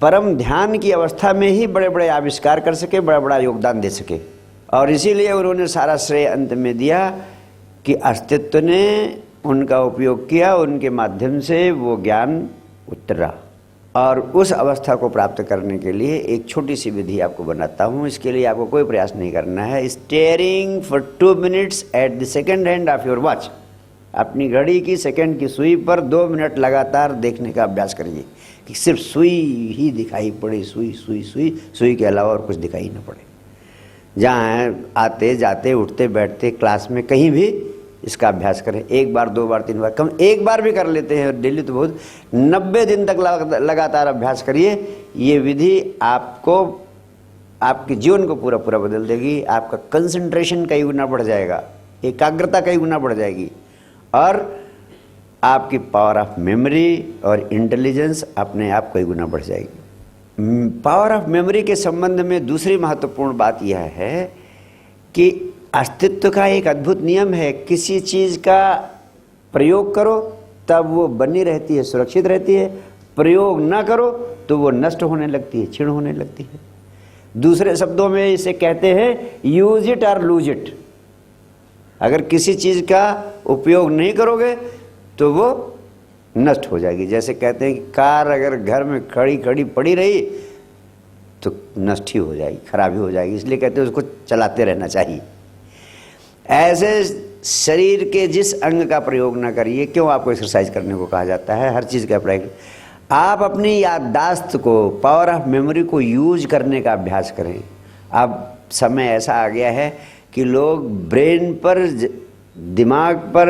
परम ध्यान की अवस्था में ही बड़े बड़े आविष्कार कर सके, बड़ा बड़ा योगदान दे सके, और इसीलिए उन्होंने सारा श्रेय अंत में दिया कि अस्तित्व ने उनका उपयोग किया, उनके माध्यम से वो ज्ञान उतरा। और उस अवस्था को प्राप्त करने के लिए एक छोटी सी विधि आपको बनाता हूँ। इसके लिए आपको कोई प्रयास नहीं करना है। Steering for 2 minutes at the second hand of your watch. अपनी घड़ी की सेकंड की सुई पर 2 मिनट लगातार देखने का अभ्यास करिए कि सिर्फ सुई ही दिखाई पड़े, सुई सुई सुई, सुई के अलावा और कुछ दिखाई न पड़े। जहाँ आते जाते उठते बैठते क्लास में कहीं भी इसका अभ्यास करें। 1 बार 2 बार 3 बार, कम 1 बार भी कर लेते हैं डेली तो बहुत, 90 दिन तक लगातार अभ्यास करिए। ये विधि आपको, आपके जीवन को पूरा पूरा बदल देगी। आपका कंसंट्रेशन कई गुना बढ़ जाएगा, एकाग्रता कई गुना बढ़ जाएगी, और आपकी पावर ऑफ मेमोरी और इंटेलिजेंस अपने आप कई गुना बढ़ जाएगी। पावर ऑफ मेमोरी के संबंध में दूसरी महत्वपूर्ण बात यह है कि अस्तित्व का एक अद्भुत नियम है, किसी चीज़ का प्रयोग करो तब वो बनी रहती है, सुरक्षित रहती है। प्रयोग ना करो तो वो नष्ट होने लगती है, क्षीण होने लगती है। दूसरे शब्दों में इसे कहते हैं यूज इट और लूज इट। अगर किसी चीज़ का उपयोग नहीं करोगे तो वो नष्ट हो जाएगी। जैसे कहते हैं कि कार अगर घर में खड़ी खड़ी पड़ी रही तो नष्ट ही हो जाएगी, खराब ही हो जाएगी, इसलिए कहते हैं उसको चलाते रहना चाहिए। ऐसे शरीर के जिस अंग का प्रयोग ना करिए, क्यों आपको एक्सरसाइज करने को कहा जाता है, हर चीज़ का प्रयोग। आप अपनी याददाश्त को, पावर ऑफ मेमोरी को यूज करने का अभ्यास करें। अब समय ऐसा आ गया है कि लोग ब्रेन पर, दिमाग पर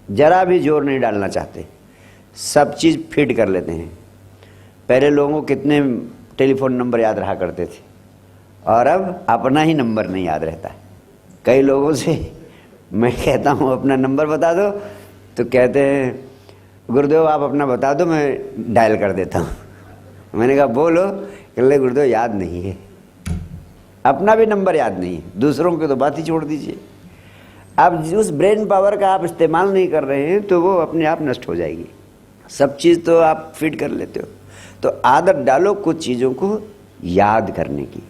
जरा भी जोर नहीं डालना चाहते, सब चीज़ फीड कर लेते हैं। पहले लोगों को कितने टेलीफोन नंबर याद रहा करते थे, और अब अपना ही नंबर नहीं याद रहता है। कई लोगों से मैं कहता हूँ अपना नंबर बता दो, तो कहते हैं गुरुदेव आप अपना बता दो, मैं डायल कर देता हूँ। मैंने कहा बोलो, कहले गुरुदेव याद नहीं है। अपना भी नंबर याद नहीं है, दूसरों की तो बात ही छोड़ दीजिए। अब उस ब्रेन पावर का आप इस्तेमाल नहीं कर रहे हैं तो वो अपने आप नष्ट हो जाएगी। सब चीज़ तो आप फीड कर लेते हो, तो आदत डालो कुछ चीज़ों को याद करने की।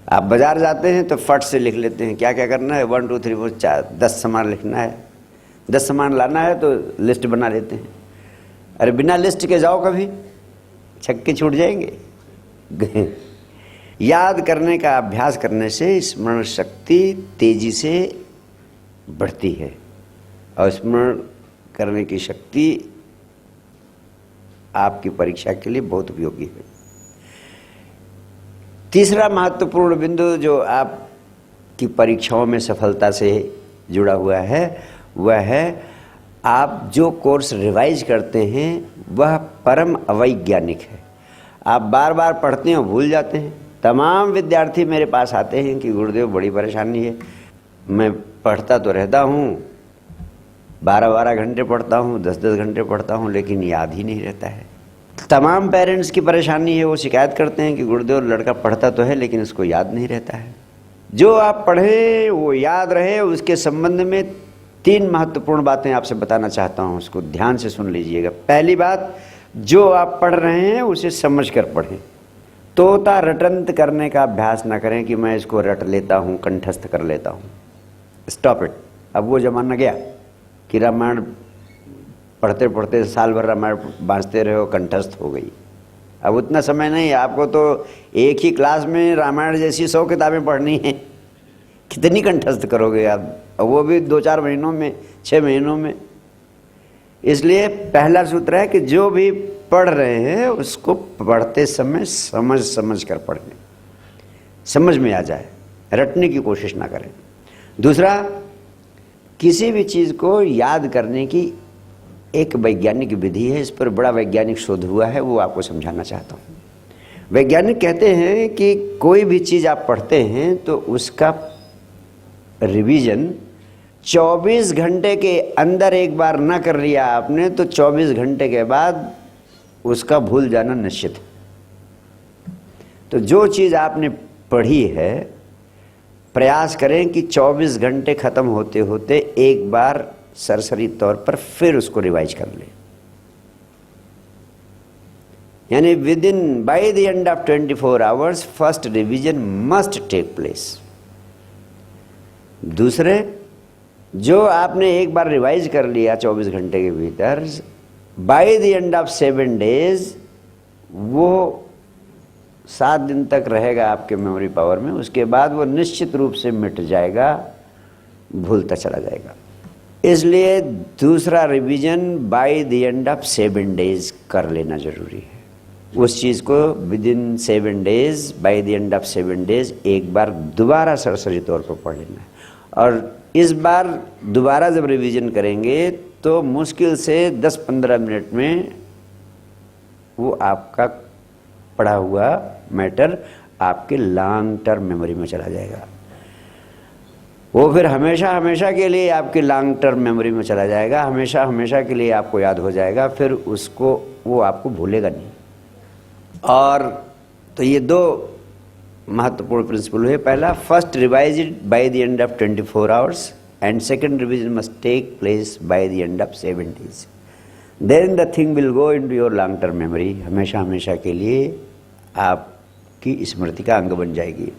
आप बाजार जाते हैं तो फट से लिख लेते हैं क्या क्या करना है, 1 2 3 4 4 10 सामान लिखना है, 10 सामान लाना है तो लिस्ट बना लेते हैं। अरे बिना लिस्ट के जाओ कभी, छक्के छूट जाएंगे। याद करने का अभ्यास करने से स्मरण शक्ति तेजी से बढ़ती है और स्मरण करने की शक्ति आपकी परीक्षा के लिए बहुत उपयोगी है। तीसरा महत्वपूर्ण बिंदु जो आपकी परीक्षाओं में सफलता से जुड़ा हुआ है वह है आप जो कोर्स रिवाइज करते हैं वह परम अवैज्ञानिक है। आप बार बार पढ़ते हैं भूल जाते हैं। तमाम विद्यार्थी मेरे पास आते हैं कि गुरुदेव बड़ी परेशानी है, मैं पढ़ता तो रहता हूँ, 12-12 घंटे पढ़ता हूँ, 10-10 घंटे पढ़ता हूँ, लेकिन याद ही नहीं रहता है। तमाम पेरेंट्स की परेशानी है, वो शिकायत करते हैं कि गुरुदेव लड़का पढ़ता तो है लेकिन उसको याद नहीं रहता है। जो आप पढ़ें वो याद रहे, उसके संबंध में 3 महत्वपूर्ण बातें आपसे बताना चाहता हूँ, उसको ध्यान से सुन लीजिएगा। पहली बात, जो आप पढ़ रहे हैं उसे समझ कर पढ़ें। तोता रटंत करने का अभ्यास ना करें कि मैं इसको रट लेता हूँ, कंठस्थ कर लेता हूँ। Stop it. अब वो जमाना गया कि रामायण पढ़ते पढ़ते साल भर रामायण बाँचते रहे हो, कंठस्थ हो गई। अब उतना समय नहीं, आपको तो एक ही क्लास में रामायण जैसी 100 किताबें पढ़नी हैं। कितनी कंठस्थ करोगे आप, वो भी 2-4 महीनों में, 6 महीनों में। इसलिए पहला सूत्र है कि जो भी पढ़ रहे हैं उसको पढ़ते समय समझ समझ कर पढ़ें, समझ में आ जाए, रटने की कोशिश ना करें। दूसरा, किसी भी चीज़ को याद करने की एक वैज्ञानिक विधि है, इस पर बड़ा वैज्ञानिक शोध हुआ है, वो आपको समझाना चाहता हूँ। वैज्ञानिक कहते हैं कि कोई भी चीज़ आप पढ़ते हैं तो उसका रिवीजन 24 घंटे के अंदर एक बार ना कर लिया आपने तो 24 घंटे के बाद उसका भूल जाना निश्चित है। तो जो चीज़ आपने पढ़ी है प्रयास करें कि 24 घंटे खत्म होते होते एक बार सरसरी तौर पर फिर उसको रिवाइज कर लें। यानी within by the end of 24 hours first revision must take place. दूसरे, जो आपने एक बार रिवाइज कर लिया 24 घंटे के भीतर, bye the end of 7 days वो 7 दिन तक रहेगा आपके मेमोरी पावर में, उसके बाद वो निश्चित रूप से मिट जाएगा, भूलता चला जाएगा। इसलिए दूसरा revision bye the end of 7 days कर लेना जरूरी है। उस चीज़ को within 7 days, bye the end of 7 days एक बार दोबारा सरसरी तौर पर पढ़ लेना है। और इस बार दोबारा जब रिवीजन करेंगे तो मुश्किल से 10-15 मिनट में वो आपका पढ़ा हुआ मैटर आपके लॉन्ग टर्म मेमोरी में चला जाएगा। वो फिर हमेशा हमेशा के लिए आपके लॉन्ग टर्म मेमोरी में चला जाएगा, हमेशा हमेशा के लिए आपको याद हो जाएगा, फिर उसको वो आपको भूलेगा नहीं। और तो ये 2 महत्वपूर्ण प्रिंसिपल है। पहला, first revise it by the end of 24 hours and second revision must take place by the end of 7 days. Then the thing will go into your long term memory. हमेशा हमेशा के लिए आपकी स्मृति का अंग बन जाएगी।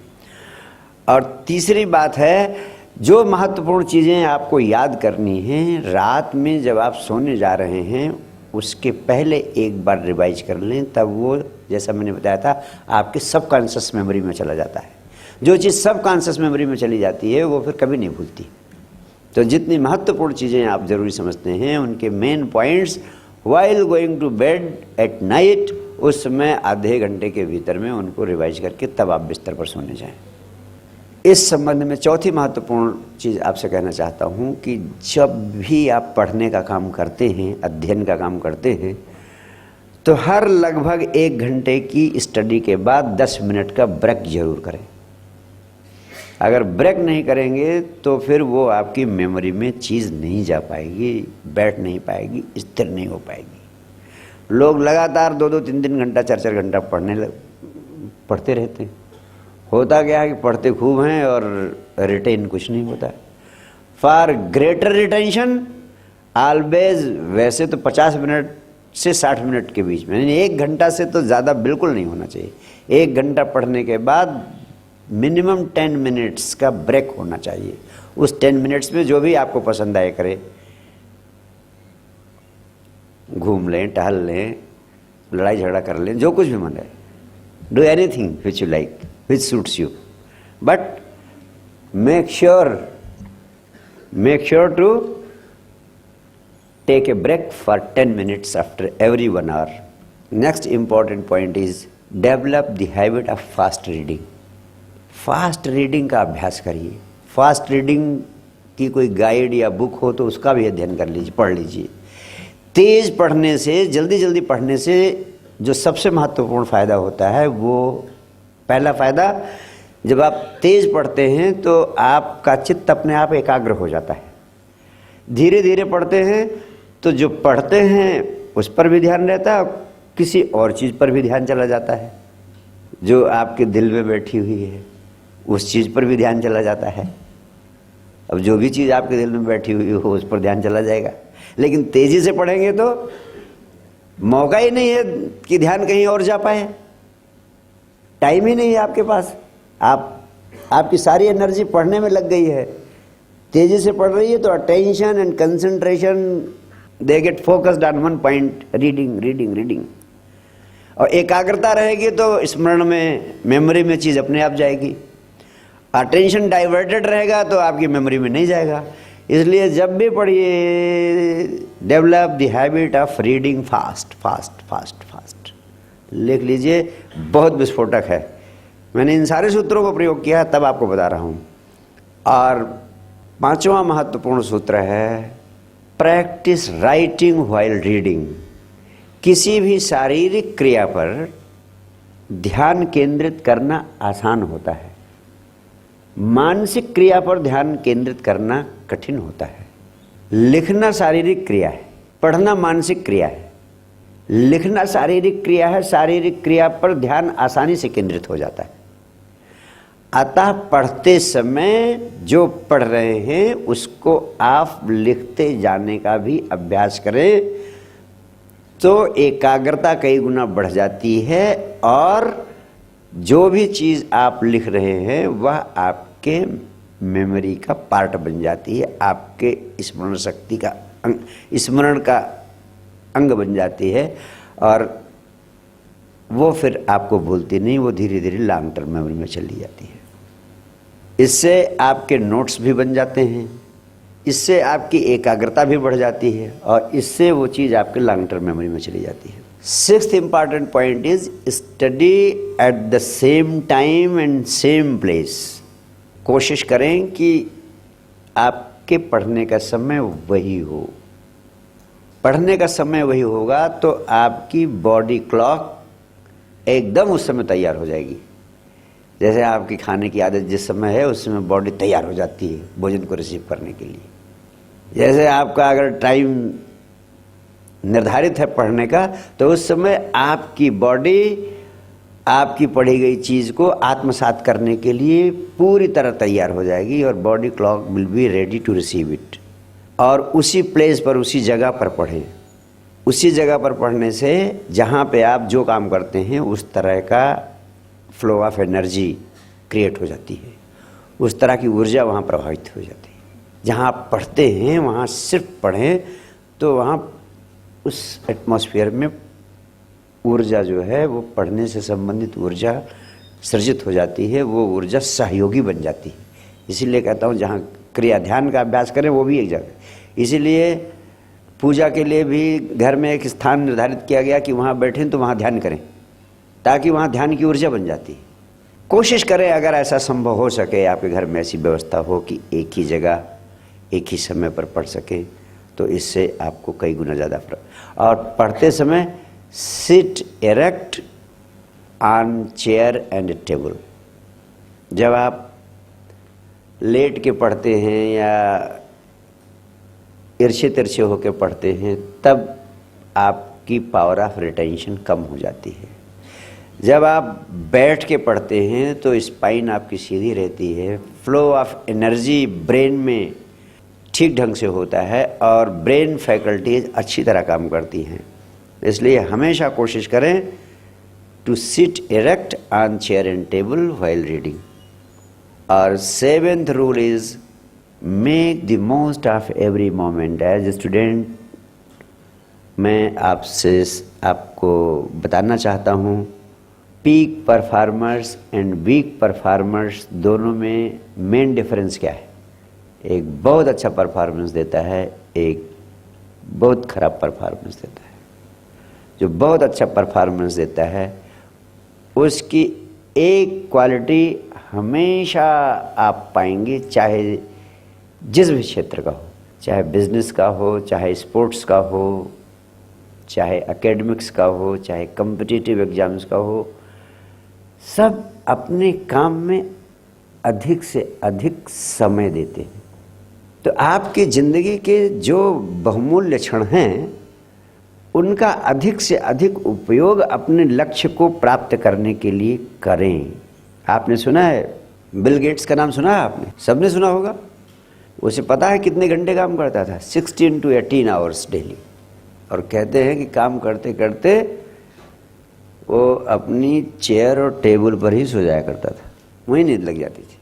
और तीसरी बात है, जो महत्वपूर्ण चीज़ें आपको याद करनी हैं, रात में जब आप सोने जा रहे हैं उसके पहले एक बार रिवाइज कर लें, तब वो जैसा मैंने बताया था आपके सबकॉन्शियस मेमोरी में चला जाता है। जो चीज़ सबकॉन्शियस मेमोरी में चली जाती है वो फिर कभी नहीं भूलती। तो जितनी महत्वपूर्ण चीज़ें आप ज़रूरी समझते हैं उनके main points while going to bed at night, उस समय आधे घंटे के भीतर में उनको रिवाइज करके तब आप बिस्तर पर सोने जाएं। इस संबंध में चौथी महत्वपूर्ण चीज़ आपसे कहना चाहता हूँ कि जब भी आप पढ़ने का काम करते हैं, अध्ययन का काम करते हैं, तो हर लगभग 1 घंटे की स्टडी के बाद 10 मिनट का ब्रेक जरूर करें। अगर ब्रेक नहीं करेंगे तो फिर वो आपकी मेमोरी में चीज़ नहीं जा पाएगी, बैठ नहीं पाएगी, स्थिर नहीं हो पाएगी। लोग लगातार 2-2, 3-3 घंटा, 4-4 घंटा पढ़ते रहते हैं। होता क्या है कि पढ़ते खूब हैं और रिटेन कुछ नहीं होता। फॉर ग्रेटर रिटेंशन ऑलवेज, वैसे तो 50 मिनट से 60 मिनट के बीच में, यानी 1 घंटा से तो ज़्यादा बिल्कुल नहीं होना चाहिए। 1 घंटा पढ़ने के बाद मिनिमम 10 मिनट्स का ब्रेक होना चाहिए। उस 10 मिनट्स में जो भी आपको पसंद आए करें, घूम लें, टहल लें, लड़ाई झगड़ा कर लें, जो कुछ भी मन है, do anything which you like, which suits you, but make sure to take a break for 10 minutes after every 1 hour. Next important point is develop the habit of fast reading. Fast reading का अभ्यास करिए। Fast reading की कोई guide या book हो तो उसका भी अध्ययन कर लीजिए, पढ़ लीजिए। तेज पढ़ने से, जल्दी जल्दी पढ़ने से जो सबसे महत्वपूर्ण फायदा होता है, वो पहला फायदा, जब आप तेज पढ़ते हैं तो आपका चित्त अपने आप एकाग्र हो जाता है। धीरे धीरे पढ़ते हैं तो जो पढ़ते हैं उस पर भी ध्यान रहता है, किसी और चीज़ पर भी ध्यान चला जाता है। जो आपके दिल में बैठी हुई है उस चीज़ पर भी ध्यान चला जाता है। अब जो भी चीज़ आपके दिल में बैठी हुई हो उस पर ध्यान चला जाएगा। लेकिन तेज़ी से पढ़ेंगे तो मौका ही नहीं है कि ध्यान कहीं और जा पाए, टाइम ही नहीं है आपके पास। आपकी सारी एनर्जी पढ़ने में लग गई है। तेजी से पढ़ रही है तो attention and concentration, they get focused on one point, reading. और एकाग्रता रहेगी तो स्मरण में, मेमोरी में चीज़ अपने आप जाएगी। अटेंशन डाइवर्टेड रहेगा तो आपकी मेमोरी में नहीं जाएगा। इसलिए जब भी पढ़िए, develop the habit of reading fast. लिख लीजिए, बहुत विस्फोटक है। मैंने इन सारे सूत्रों को प्रयोग किया है, तब आपको बता रहा हूँ। और 5वां महत्वपूर्ण सूत्र है प्रैक्टिस राइटिंग व्हाइल रीडिंग। किसी भी शारीरिक क्रिया पर ध्यान केंद्रित करना आसान होता है, मानसिक क्रिया पर ध्यान केंद्रित करना कठिन होता है। लिखना शारीरिक क्रिया है, पढ़ना मानसिक क्रिया है। लिखना शारीरिक क्रिया है, शारीरिक क्रिया पर ध्यान आसानी से केंद्रित हो जाता है। अतः पढ़ते समय जो पढ़ रहे हैं उसको आप लिखते जाने का भी अभ्यास करें तो एकाग्रता कई गुना बढ़ जाती है और जो भी चीज़ आप लिख रहे हैं वह आपके मेमोरी का पार्ट बन जाती है, आपके स्मरण शक्ति का स्मरण का अंग बन जाती है और वो फिर आपको भूलती नहीं, वो धीरे धीरे लॉन्ग टर्म मेमोरी में चली जाती है। इससे आपके नोट्स भी बन जाते हैं, इससे आपकी एकाग्रता भी बढ़ जाती है और इससे वो चीज़ आपके लॉन्ग टर्म मेमोरी में चली जाती है। 6th important point is study at the same time and same place. कोशिश करें कि आपके पढ़ने का समय वही हो। पढ़ने का समय वही होगा तो आपकी बॉडी क्लॉक एकदम उस समय तैयार हो जाएगी। जैसे आपकी खाने की आदत जिस समय है उस समय बॉडी तैयार हो जाती है भोजन को रिसीव करने के लिए। जैसे आपका अगर टाइम निर्धारित है पढ़ने का तो उस समय आपकी बॉडी आपकी पढ़ी गई चीज़ को आत्मसात करने के लिए पूरी तरह तैयार हो जाएगी और body clock will be ready to receive it. और उसी प्लेस पर, उसी जगह पर पढ़ें। उसी जगह पर पढ़ने से जहाँ पे आप जो काम करते हैं उस तरह का फ्लो ऑफ एनर्जी क्रिएट हो जाती है, उस तरह की ऊर्जा वहाँ प्रभावित हो जाती है। जहाँ आप पढ़ते हैं वहाँ सिर्फ पढ़ें तो वहाँ उस एटमॉस्फेयर में ऊर्जा जो है वो पढ़ने से संबंधित ऊर्जा सृजित हो जाती है, वो ऊर्जा सहयोगी बन जाती है। इसीलिए कहता हूँ जहाँ क्रिया ध्यान का अभ्यास करें वो भी एक जगह। इसीलिए पूजा के लिए भी घर में एक स्थान निर्धारित किया गया कि वहाँ बैठें तो वहाँ ध्यान करें, ताकि वहाँ ध्यान की ऊर्जा बन जाती है। कोशिश करें अगर ऐसा संभव हो सके, आपके घर में ऐसी व्यवस्था हो कि एक ही जगह एक ही समय पर पढ़ सकें, तो इससे आपको कई गुना ज़्यादा फर्क। और पढ़ते समय sit erect on chair and table. जब आप लेट के पढ़ते हैं या तिरछे तिरछे होकर पढ़ते हैं, तब आपकी पावर ऑफ रिटेंशन कम हो जाती है। जब आप बैठ के पढ़ते हैं तो स्पाइन आपकी सीधी रहती है, फ्लो ऑफ एनर्जी ब्रेन में ठीक ढंग से होता है और ब्रेन फैकल्टीज अच्छी तरह काम करती हैं। इसलिए हमेशा कोशिश करें to sit erect on chair and table while reading. और 7th rule is make the most of every moment. As a student मैं आपको बताना चाहता हूँ, peak performers and weak performers दोनों में मेन डिफरेंस क्या है। एक बहुत अच्छा परफॉर्मेंस देता है, एक बहुत खराब परफॉर्मेंस देता है। जो बहुत अच्छा परफॉर्मेंस देता है उसकी एक क्वालिटी हमेशा आप पाएंगे, चाहे जिस भी क्षेत्र का हो, चाहे बिजनेस का हो, चाहे स्पोर्ट्स का हो, चाहे एकेडमिक्स का हो, चाहे कॉम्पिटिटिव एग्जाम्स का हो, सब अपने काम में अधिक से अधिक समय देते हैं। तो आपकी ज़िंदगी के जो बहुमूल्य क्षण हैं उनका अधिक से अधिक उपयोग अपने लक्ष्य को प्राप्त करने के लिए करें। आपने सुना है, बिल गेट्स का नाम सुना है आपने? सबने सुना होगा। उसे पता है कितने घंटे काम करता था? 16 to 18 आवर्स डेली। और कहते हैं कि काम करते करते वो अपनी चेयर और टेबल पर ही सो जाया करता था, वहीं नींद लग जाती थी।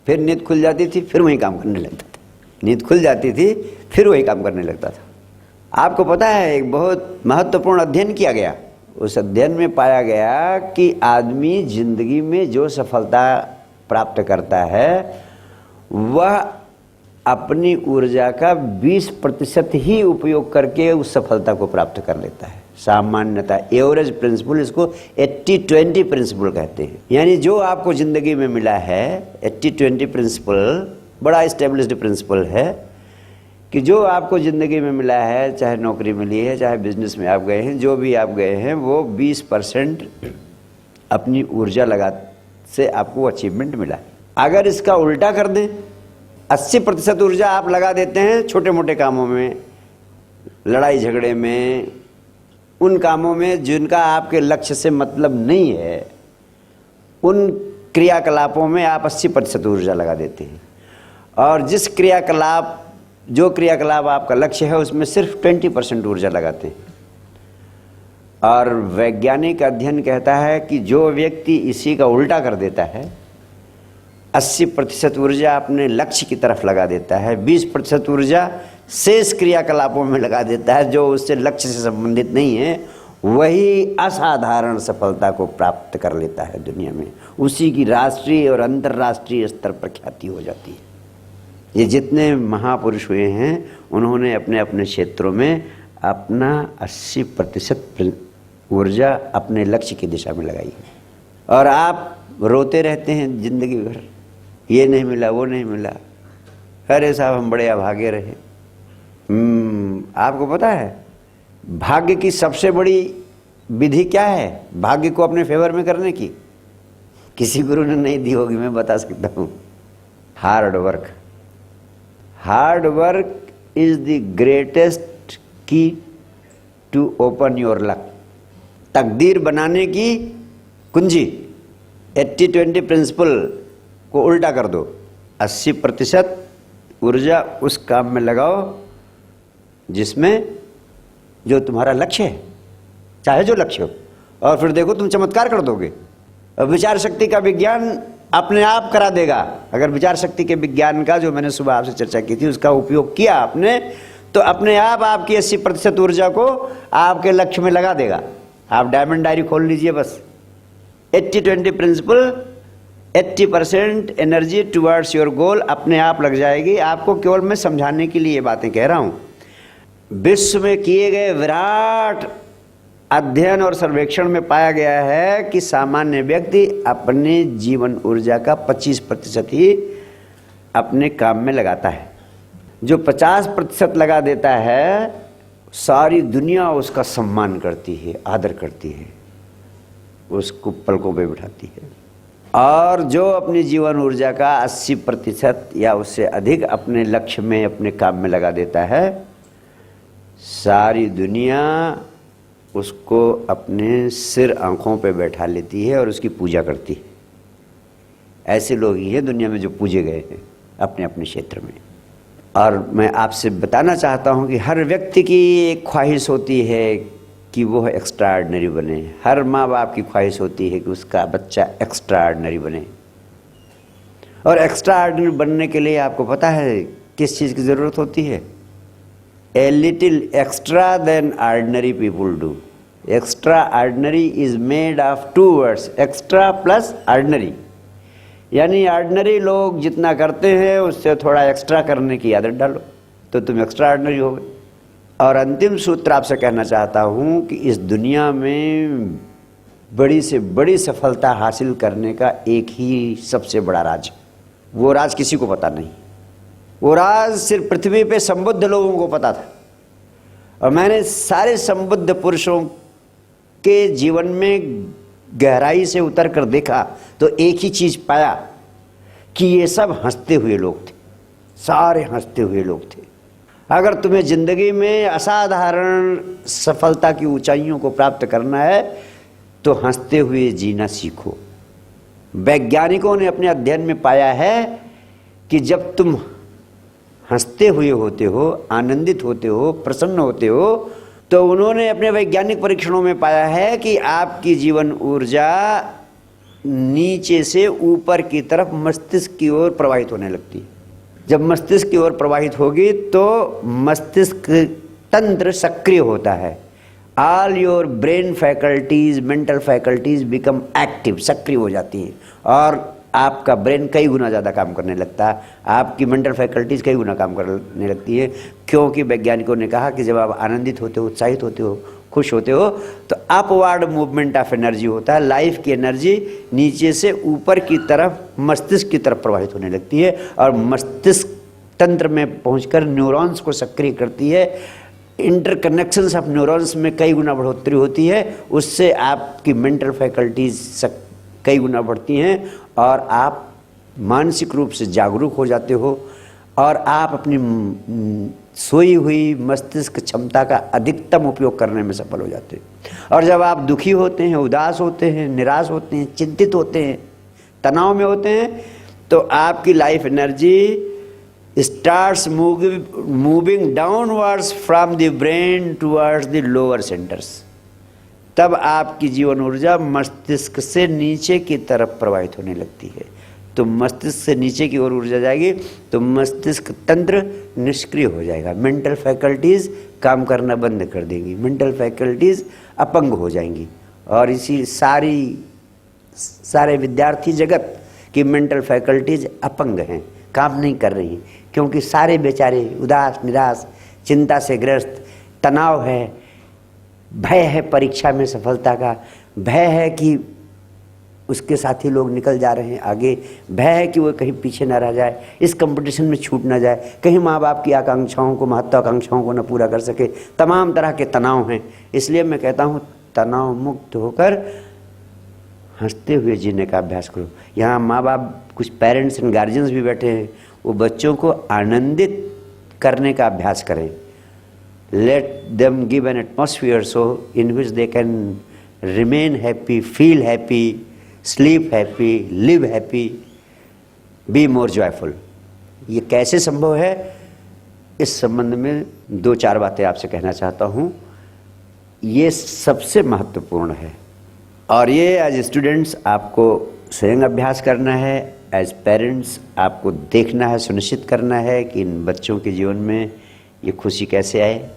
फिर नींद खुल जाती थी, फिर वहीं काम करने लगता था। नींद खुल जाती थी, फिर वही काम करने लगता था। आपको पता है एक बहुत महत्वपूर्ण अध्ययन किया गया। उस अध्ययन में पाया गया कि आदमी जिंदगी में जो सफलता प्राप्त करता है वह अपनी ऊर्जा का 20% ही उपयोग करके उस सफलता को प्राप्त कर लेता है। सामान्यता एवरेज प्रिंसिपल, इसको 80-20 प्रिंसिपल कहते हैं। यानी जो आपको जिंदगी में मिला है 80-20 प्रिंसिपल बड़ा स्टेब्लिश्ड प्रिंसिपल है कि जो आपको ज़िंदगी में मिला है, चाहे नौकरी मिली है, चाहे बिजनेस में आप गए हैं, जो भी आप गए हैं, वो 20% अपनी ऊर्जा लगा से आपको अचीवमेंट मिला। अगर इसका उल्टा कर दें, 80% ऊर्जा आप लगा देते हैं छोटे मोटे कामों में, लड़ाई झगड़े में, उन कामों में जिनका आपके लक्ष्य से मतलब नहीं है, उन क्रियाकलापों में आप 80% ऊर्जा लगा देते हैं। और जो क्रियाकलाप आपका लक्ष्य है उसमें सिर्फ 20% ऊर्जा लगाते हैं। और वैज्ञानिक अध्ययन कहता है कि जो व्यक्ति इसी का उल्टा कर देता है, 80% ऊर्जा अपने लक्ष्य की तरफ लगा देता है, 20% ऊर्जा शेष क्रियाकलापों में लगा देता है जो उससे लक्ष्य से संबंधित नहीं है, वही असाधारण सफलता को प्राप्त कर लेता है दुनिया में। उसी की राष्ट्रीय और अंतर्राष्ट्रीय स्तर पर ख्याति हो जाती है। ये जितने महापुरुष हुए हैं उन्होंने अपने अपने क्षेत्रों में अपना 80% ऊर्जा अपने लक्ष्य की दिशा में लगाई है। और आप रोते रहते हैं जिंदगी भर, ये नहीं मिला, वो नहीं मिला, अरे साहब हम बड़े अभागे रहे। आपको पता है भाग्य की सबसे बड़ी विधि क्या है भाग्य को अपने फेवर में करने की? किसी गुरु ने नहीं दी होगी, मैं बता सकता हूँ। Hard work. Hard work is the greatest की टू ओपन योर लक। तकदीर बनाने की कुंजी। 80-20 प्रिंसिपल को उल्टा कर दो, 80% ऊर्जा उस काम में लगाओ जिसमें जो तुम्हारा लक्ष्य है, चाहे जो लक्ष्य हो, और फिर देखो तुम चमत्कार कर दोगे। और विचार शक्ति का विज्ञान अपने आप करा देगा। अगर विचार शक्ति के विज्ञान का जो मैंने सुबह आपसे चर्चा की थी उसका उपयोग किया आपने, तो अपने आप आपकी 80% ऊर्जा को आपके लक्ष्य में लगा देगा। आप डायमंड डायरी खोल लीजिए बस। 80-20 principle, 80% energy towards your goal अपने आप लग जाएगी। आपको केवल मैं समझाने के लिए ये बातें कह रहा हूँ। विश्व में किए गए विराट अध्ययन और सर्वेक्षण में पाया गया है कि सामान्य व्यक्ति अपने जीवन ऊर्जा का 25% ही अपने काम में लगाता है। जो 50% लगा देता है, सारी दुनिया उसका सम्मान करती है, आदर करती है, उसको पलकों पे बिठाती है। और जो अपनी जीवन ऊर्जा का 80% या उससे अधिक अपने लक्ष्य में, अपने काम में लगा देता है, सारी दुनिया उसको अपने सिर आंखों पे बैठा लेती है और उसकी पूजा करती है। ऐसे लोग ही हैं दुनिया में जो पूजे गए हैं अपने अपने क्षेत्र में। और मैं आपसे बताना चाहता हूं कि हर व्यक्ति की एक ख्वाहिश होती है कि वो एक्स्ट्रा ऑर्डिनरी बने। हर माँ बाप की ख्वाहिश होती है कि उसका बच्चा एक्स्ट्रा ऑर्डिनरी बने। और एक्स्ट्रा ऑर्डिनरी बनने के लिए आपको पता है किस चीज़ की ज़रूरत होती है? A little extra then ordinary people do. Extra ordinary is made of 2 words, extra plus ordinary. यानी ऑर्डिनरी लोग जितना करते हैं उससे थोड़ा एक्स्ट्रा करने की आदत डालो तो तुम एक्स्ट्रा ऑर्डिनरी हो गए। और अंतिम सूत्र आपसे कहना चाहता हूं कि इस दुनिया में बड़ी से बड़ी सफलता हासिल करने का एक ही सबसे बड़ा राज, वो राज किसी को पता नहीं। वो राज सिर्फ पृथ्वी पे संबुद्ध लोगों को पता था। और मैंने सारे संबुद्ध पुरुषों के जीवन में गहराई से उतर कर देखा तो एक ही चीज पाया कि ये सब हंसते हुए लोग थे, सारे हंसते हुए लोग थे। अगर तुम्हें जिंदगी में असाधारण सफलता की ऊंचाइयों को प्राप्त करना है तो हंसते हुए जीना सीखो। वैज्ञानिकों ने अपने अध्ययन में पाया है कि जब तुम हंसते हुए होते हो, आनंदित होते हो, प्रसन्न होते हो, तो उन्होंने अपने वैज्ञानिक परीक्षणों में पाया है कि आपकी जीवन ऊर्जा नीचे से ऊपर की तरफ मस्तिष्क की ओर प्रवाहित होने लगती है। जब मस्तिष्क की ओर प्रवाहित होगी तो मस्तिष्क तंत्र सक्रिय होता है। All your brain faculties, mental faculties become active, सक्रिय हो जाती हैं और आपका ब्रेन कई गुना ज़्यादा काम करने लगता है, आपकी मेंटल फैकल्टीज कई गुना काम करने लगती है। क्योंकि वैज्ञानिकों ने कहा कि जब आप आनंदित होते हो, उत्साहित होते हो, खुश होते हो तो अपवर्ड मूवमेंट ऑफ एनर्जी होता है। लाइफ की एनर्जी नीचे से ऊपर की तरफ मस्तिष्क की तरफ प्रवाहित होने लगती है और मस्तिष्क तंत्र में पहुंचकर न्यूरॉन्स को सक्रिय करती है। इंटरकनेक्शंस ऑफ न्यूरॉन्स में कई गुना बढ़ोतरी होती है, उससे आपकी मेंटल फैकल्टीज कई गुना बढ़ती हैं और आप मानसिक रूप से जागरूक हो जाते हो और आप अपनी सोई हुई मस्तिष्क क्षमता का अधिकतम उपयोग करने में सफल हो जाते हैं। और जब आप दुखी होते हैं, उदास होते हैं, निराश होते हैं, चिंतित होते हैं, तनाव में होते हैं, तो आपकी life energy starts moving downwards from the brain towards the lower centres. तब आपकी जीवन ऊर्जा मस्तिष्क से नीचे की तरफ प्रवाहित होने लगती है। तो मस्तिष्क से नीचे की ओर ऊर्जा जाएगी तो मस्तिष्क तंत्र निष्क्रिय हो जाएगा, मेंटल फैकल्टीज काम करना बंद कर देंगी, मेंटल फैकल्टीज अपंग हो जाएंगी। और इसी सारे विद्यार्थी जगत की मेंटल फैकल्टीज अपंग हैं, काम नहीं कर रही, क्योंकि सारे बेचारे उदास, निराश, चिंता से ग्रस्त, तनाव है, भय है परीक्षा में सफलता का, भय है कि उसके साथी लोग निकल जा रहे हैं आगे, भय है कि वो कहीं पीछे ना रह जाए, इस कंपटीशन में छूट ना जाए, कहीं माँ बाप की आकांक्षाओं को, महत्वाकांक्षाओं को न पूरा कर सके। तमाम तरह के तनाव हैं। इसलिए मैं कहता हूँ तनाव मुक्त होकर हंसते हुए जीने का अभ्यास करो। यहाँ माँ बाप, कुछ पेरेंट्स एंड गार्जियंस भी बैठे हैं, वो बच्चों को आनंदित करने का अभ्यास करें। Let them give an atmosphere so in which they can remain happy, feel happy, sleep happy, live happy, be more joyful। ये कैसे संभव है, इस संबंध में 2-4 बातें आपसे कहना चाहता हूँ। ये सबसे महत्वपूर्ण है और ये एज स्टूडेंट्स आपको स्वयं अभ्यास करना है, एज पेरेंट्स आपको देखना है, सुनिश्चित करना है कि इन बच्चों के जीवन में ये खुशी कैसे आए।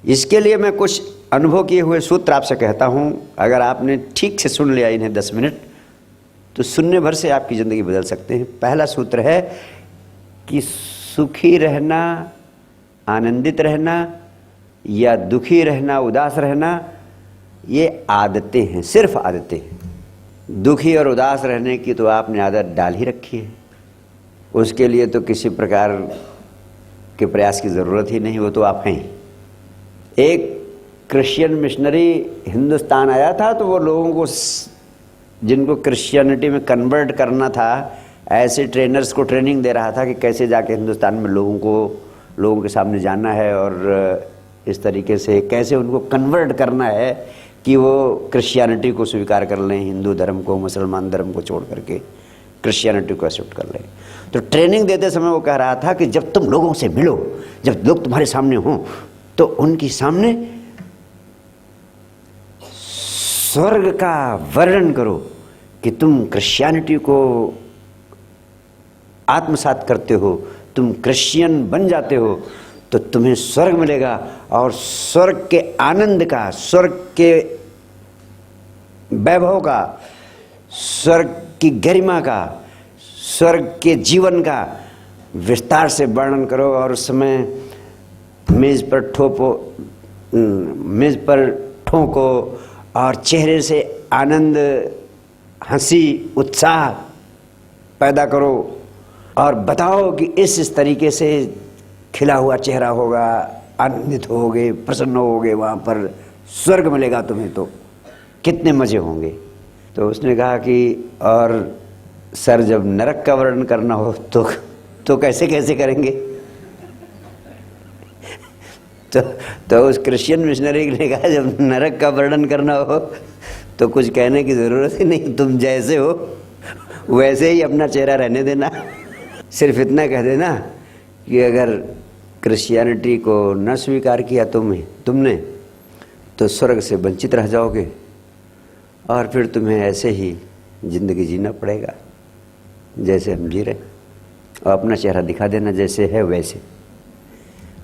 इसके लिए मैं कुछ अनुभव किए हुए सूत्र आपसे कहता हूँ। अगर आपने ठीक से सुन लिया इन्हें 10 मिनट तो सुनने भर से आपकी ज़िंदगी बदल सकते हैं। पहला सूत्र है कि सुखी रहना, आनंदित रहना या दुखी रहना, उदास रहना, ये आदतें हैं, सिर्फ आदतें हैं। दुखी और उदास रहने की तो आपने आदत डाल ही रखी है, उसके लिए तो किसी प्रकार के प्रयास की ज़रूरत ही नहीं, वो तो आप हैं। एक क्रिश्चियन मिशनरी हिंदुस्तान आया था, तो वो लोगों को, जिनको क्रिश्चियनिटी में कन्वर्ट करना था, ऐसे ट्रेनर्स को ट्रेनिंग दे रहा था कि कैसे जाके हिंदुस्तान में लोगों के सामने जाना है और इस तरीके से कैसे उनको कन्वर्ट करना है कि वो क्रिश्चियनिटी को स्वीकार कर लें, हिंदू धर्म को, मुसलमान धर्म को छोड़ करके क्रिश्चियनिटी को एक्सेप्ट कर लें। तो ट्रेनिंग देते समय वो कह रहा था कि जब तुम लोगों से मिलो, जब लोग तुम्हारे सामने हों, तो उनके सामने स्वर्ग का वर्णन करो कि तुम क्रिश्चियनिटी को आत्मसात करते हो, तुम क्रिश्चियन बन जाते हो, तो तुम्हें स्वर्ग मिलेगा, और स्वर्ग के आनंद का, स्वर्ग के वैभव का, स्वर्ग की गरिमा का, स्वर्ग के जीवन का विस्तार से वर्णन करो। और उस समय मेज पर ठोको और चेहरे से आनंद, हंसी, उत्साह पैदा करो और बताओ कि इस तरीके से खिला हुआ चेहरा होगा, आनंदित होगे, प्रसन्न होगे, वहाँ पर स्वर्ग मिलेगा तुम्हें, तो कितने मजे होंगे। तो उसने कहा कि और सर, जब नरक का वर्णन करना हो तो कैसे कैसे करेंगे? तो उस क्रिश्चियन मिशनरी ने कहा, जब नरक का वर्णन करना हो तो कुछ कहने की ज़रूरत ही नहीं, तुम जैसे हो वैसे ही अपना चेहरा रहने देना। सिर्फ इतना कह देना कि अगर क्रिश्चियनिटी को न स्वीकार किया तुमने तो स्वर्ग से वंचित रह जाओगे, और फिर तुम्हें ऐसे ही ज़िंदगी जीना पड़ेगा जैसे हम जी रहे, और अपना चेहरा दिखा देना जैसे है वैसे,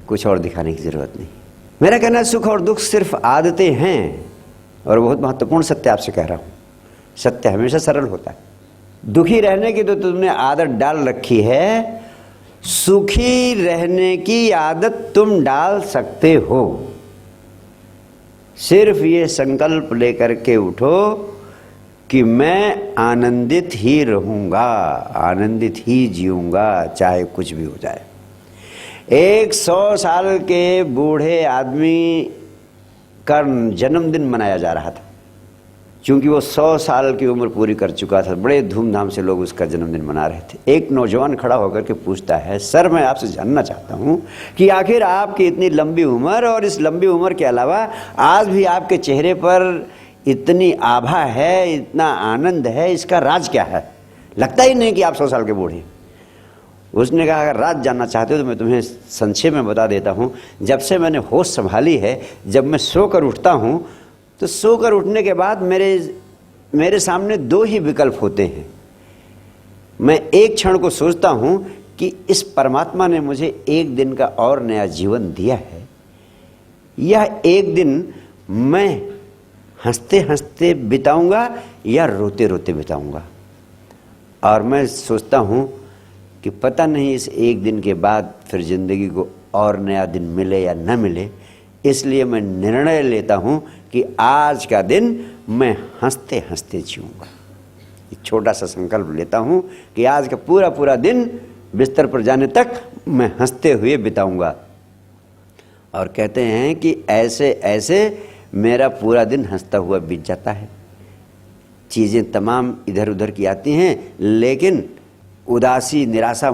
कुछ और दिखाने की ज़रूरत नहीं। मेरा कहना, सुख और दुख सिर्फ आदतें हैं, और बहुत महत्वपूर्ण सत्य आपसे कह रहा हूँ। सत्य हमेशा सरल होता है। दुखी रहने की तो तुमने आदत डाल रखी है, सुखी रहने की आदत तुम डाल सकते हो। सिर्फ ये संकल्प लेकर के उठो कि मैं आनंदित ही रहूँगा, आनंदित ही जीऊँगा, चाहे कुछ भी हो जाए। एक 100 साल के बूढ़े आदमी का जन्मदिन मनाया जा रहा था, क्योंकि वो 100 साल की उम्र पूरी कर चुका था। बड़े धूमधाम से लोग उसका जन्मदिन मना रहे थे। एक नौजवान खड़ा होकर के पूछता है, सर मैं आपसे जानना चाहता हूँ कि आखिर आपकी इतनी लंबी उम्र, और इस लंबी उम्र के अलावा आज भी आपके चेहरे पर इतनी आभा है, इतना आनंद है, इसका राज क्या है? लगता ही नहीं कि आप 100 साल के बूढ़े। उसने कहा, अगर राज जानना चाहते हो तो मैं तुम्हें संक्षेप में बता देता हूँ। जब से मैंने होश संभाली है, जब मैं सोकर उठता हूँ, तो सोकर उठने के बाद मेरे सामने 2 ही विकल्प होते हैं। मैं एक क्षण को सोचता हूँ कि इस परमात्मा ने मुझे एक दिन का और नया जीवन दिया है, यह एक दिन मैं हंसते हंसते बिताऊंगा या रोते रोते बिताऊंगा। और मैं सोचता हूँ कि पता नहीं इस एक दिन के बाद फिर ज़िंदगी को और नया दिन मिले या न मिले, इसलिए मैं निर्णय लेता हूँ कि आज का दिन मैं हंसते हंसते जीऊँगा। एक छोटा सा संकल्प लेता हूँ कि आज का पूरा पूरा दिन बिस्तर पर जाने तक मैं हंसते हुए बिताऊँगा। और कहते हैं कि ऐसे ऐसे मेरा पूरा दिन हंसता हुआ बीत जाता है। चीज़ें तमाम इधर उधर की आती हैं, लेकिन उदासी, निराशा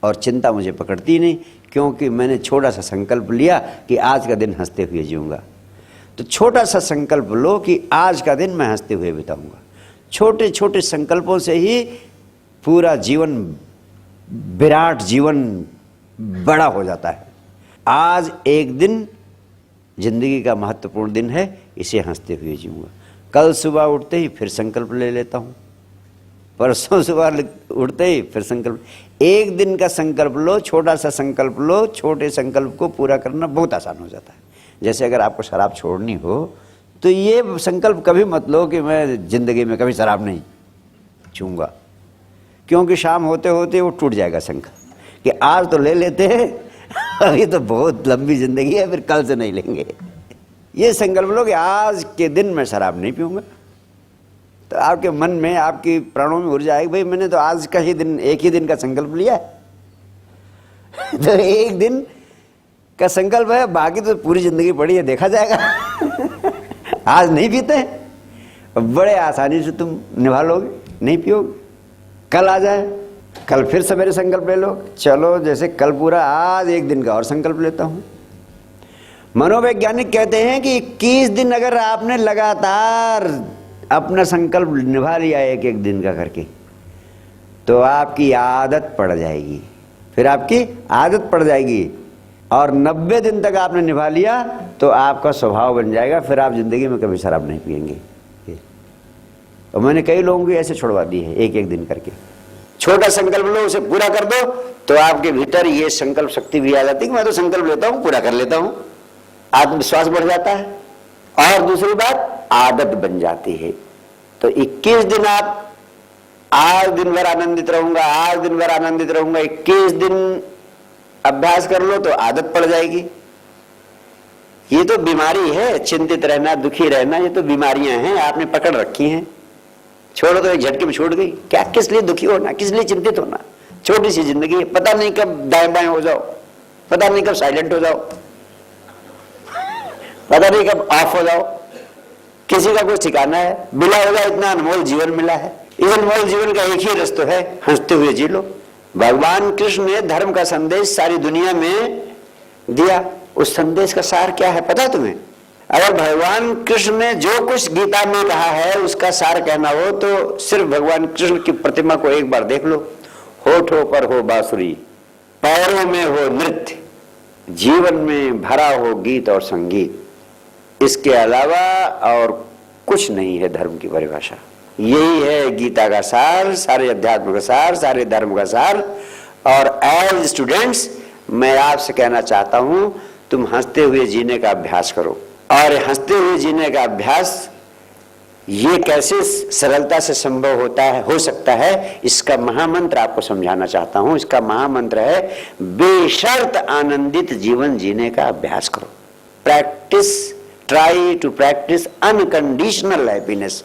और चिंता मुझे पकड़ती नहीं, क्योंकि मैंने छोटा सा संकल्प लिया कि आज का दिन हंसते हुए जीऊँगा। तो छोटा सा संकल्प लो कि आज का दिन मैं हंसते हुए बिताऊँगा। छोटे छोटे संकल्पों से ही पूरा जीवन, विराट जीवन बड़ा हो जाता है। आज एक दिन जिंदगी का महत्वपूर्ण दिन है, इसे हंसते हुए जीऊँगा। कल सुबह उठते ही फिर संकल्प ले लेता हूँ, परसों सुबह उठते ही फिर संकल्प। एक दिन का संकल्प लो, छोटा सा संकल्प लो, छोटे संकल्प को पूरा करना बहुत आसान हो जाता है। जैसे अगर आपको शराब छोड़नी हो तो ये संकल्प कभी मत लो कि मैं जिंदगी में कभी शराब नहीं छूँगा, क्योंकि शाम होते होते वो टूट जाएगा संकल्प कि आज तो ले लेते हैं, अभी तो बहुत लंबी जिंदगी है, फिर कल से नहीं लेंगे। ये संकल्प लो कि आज के दिन मैं शराब नहीं पीऊंगा, तो आपके मन में, आपकी प्राणों में ऊर्जा आएगी, भाई मैंने तो आज का ही दिन, एक ही दिन का संकल्प लिया है। तो एक दिन का संकल्प है, बाकी तो पूरी जिंदगी पड़ी है, देखा जाएगा। आज नहीं पीते हैं, बड़े आसानी से तुम निभा लोगे, नहीं पियोगे। कल आ जाए, कल फिर सवेरे संकल्प ले लो, चलो जैसे कल पूरा, आज एक दिन का और संकल्प लेता हूं। मनोवैज्ञानिक कहते हैं कि 21 दिन अगर आपने लगातार अपना संकल्प निभा लिया एक एक दिन का करके, तो आपकी आदत पड़ जाएगी, फिर आपकी आदत पड़ जाएगी, और 90 दिन तक आपने निभा लिया तो आपका स्वभाव बन जाएगा, फिर आप जिंदगी में कभी शराब नहीं पिएंगे। और मैंने कई लोगों की ऐसे छुड़वा दी है एक एक दिन करके। छोटा संकल्प लो, उसे पूरा कर दो, तो आपके भीतर ये संकल्प शक्ति भी आ जाती है कि मैं तो संकल्प लेता हूं, पूरा कर लेता हूं। आत्मविश्वास बढ़ जाता है, और दूसरी बात आदत बन जाती है। तो 21 दिन आप, आज दिन भर आनंदित रहूंगा, आज दिन भर आनंदित रहूंगा, 21 दिन अभ्यास कर लो तो आदत पड़ जाएगी। ये तो बीमारी है, चिंतित रहना, दुखी रहना, ये तो बीमारियां हैं, आपने पकड़ रखी हैं। छोड़ो तो एक झटके में छूट गई। क्या, किस लिए दुखी होना, किस लिए चिंतित होना? छोटी सी जिंदगी है, पता नहीं कब दाएं बाएं हो जाओ, पता नहीं कब साइलेंट हो जाओ, पता नहीं कब ऑफ हो जाओ, किसी का कुछ ठिकाना है। मिला होगा, इतना अनमोल जीवन मिला है, इस अनमोल जीवन का एक ही रास्ता है, हंसते हुए जी लो। भगवान कृष्ण ने धर्म का संदेश सारी दुनिया में दिया। उस संदेश का सार क्या है पता है तुम्हें? अगर भगवान कृष्ण ने जो कुछ गीता में कहा है उसका सार कहना हो तो सिर्फ भगवान कृष्ण की प्रतिमा को एक बार देख लो। होठों पर हो बांसुरी, पैरों में हो नृत्य, जीवन में भरा हो गीत और संगीत, इसके अलावा और कुछ नहीं है धर्म की परिभाषा। यही है गीता का सार, सारे अध्यात्म का सार, सारे धर्म का सार। और एज स्टूडेंट्स मैं आपसे कहना चाहता हूं, तुम हंसते हुए जीने का अभ्यास करो। और हंसते हुए जीने का अभ्यास ये कैसे सरलता से संभव होता है, हो सकता है, इसका महामंत्र आपको समझाना चाहता हूं। इसका महामंत्र है बेशर्त आनंदित जीवन जीने का अभ्यास करो। Practice, try to practice unconditional happiness,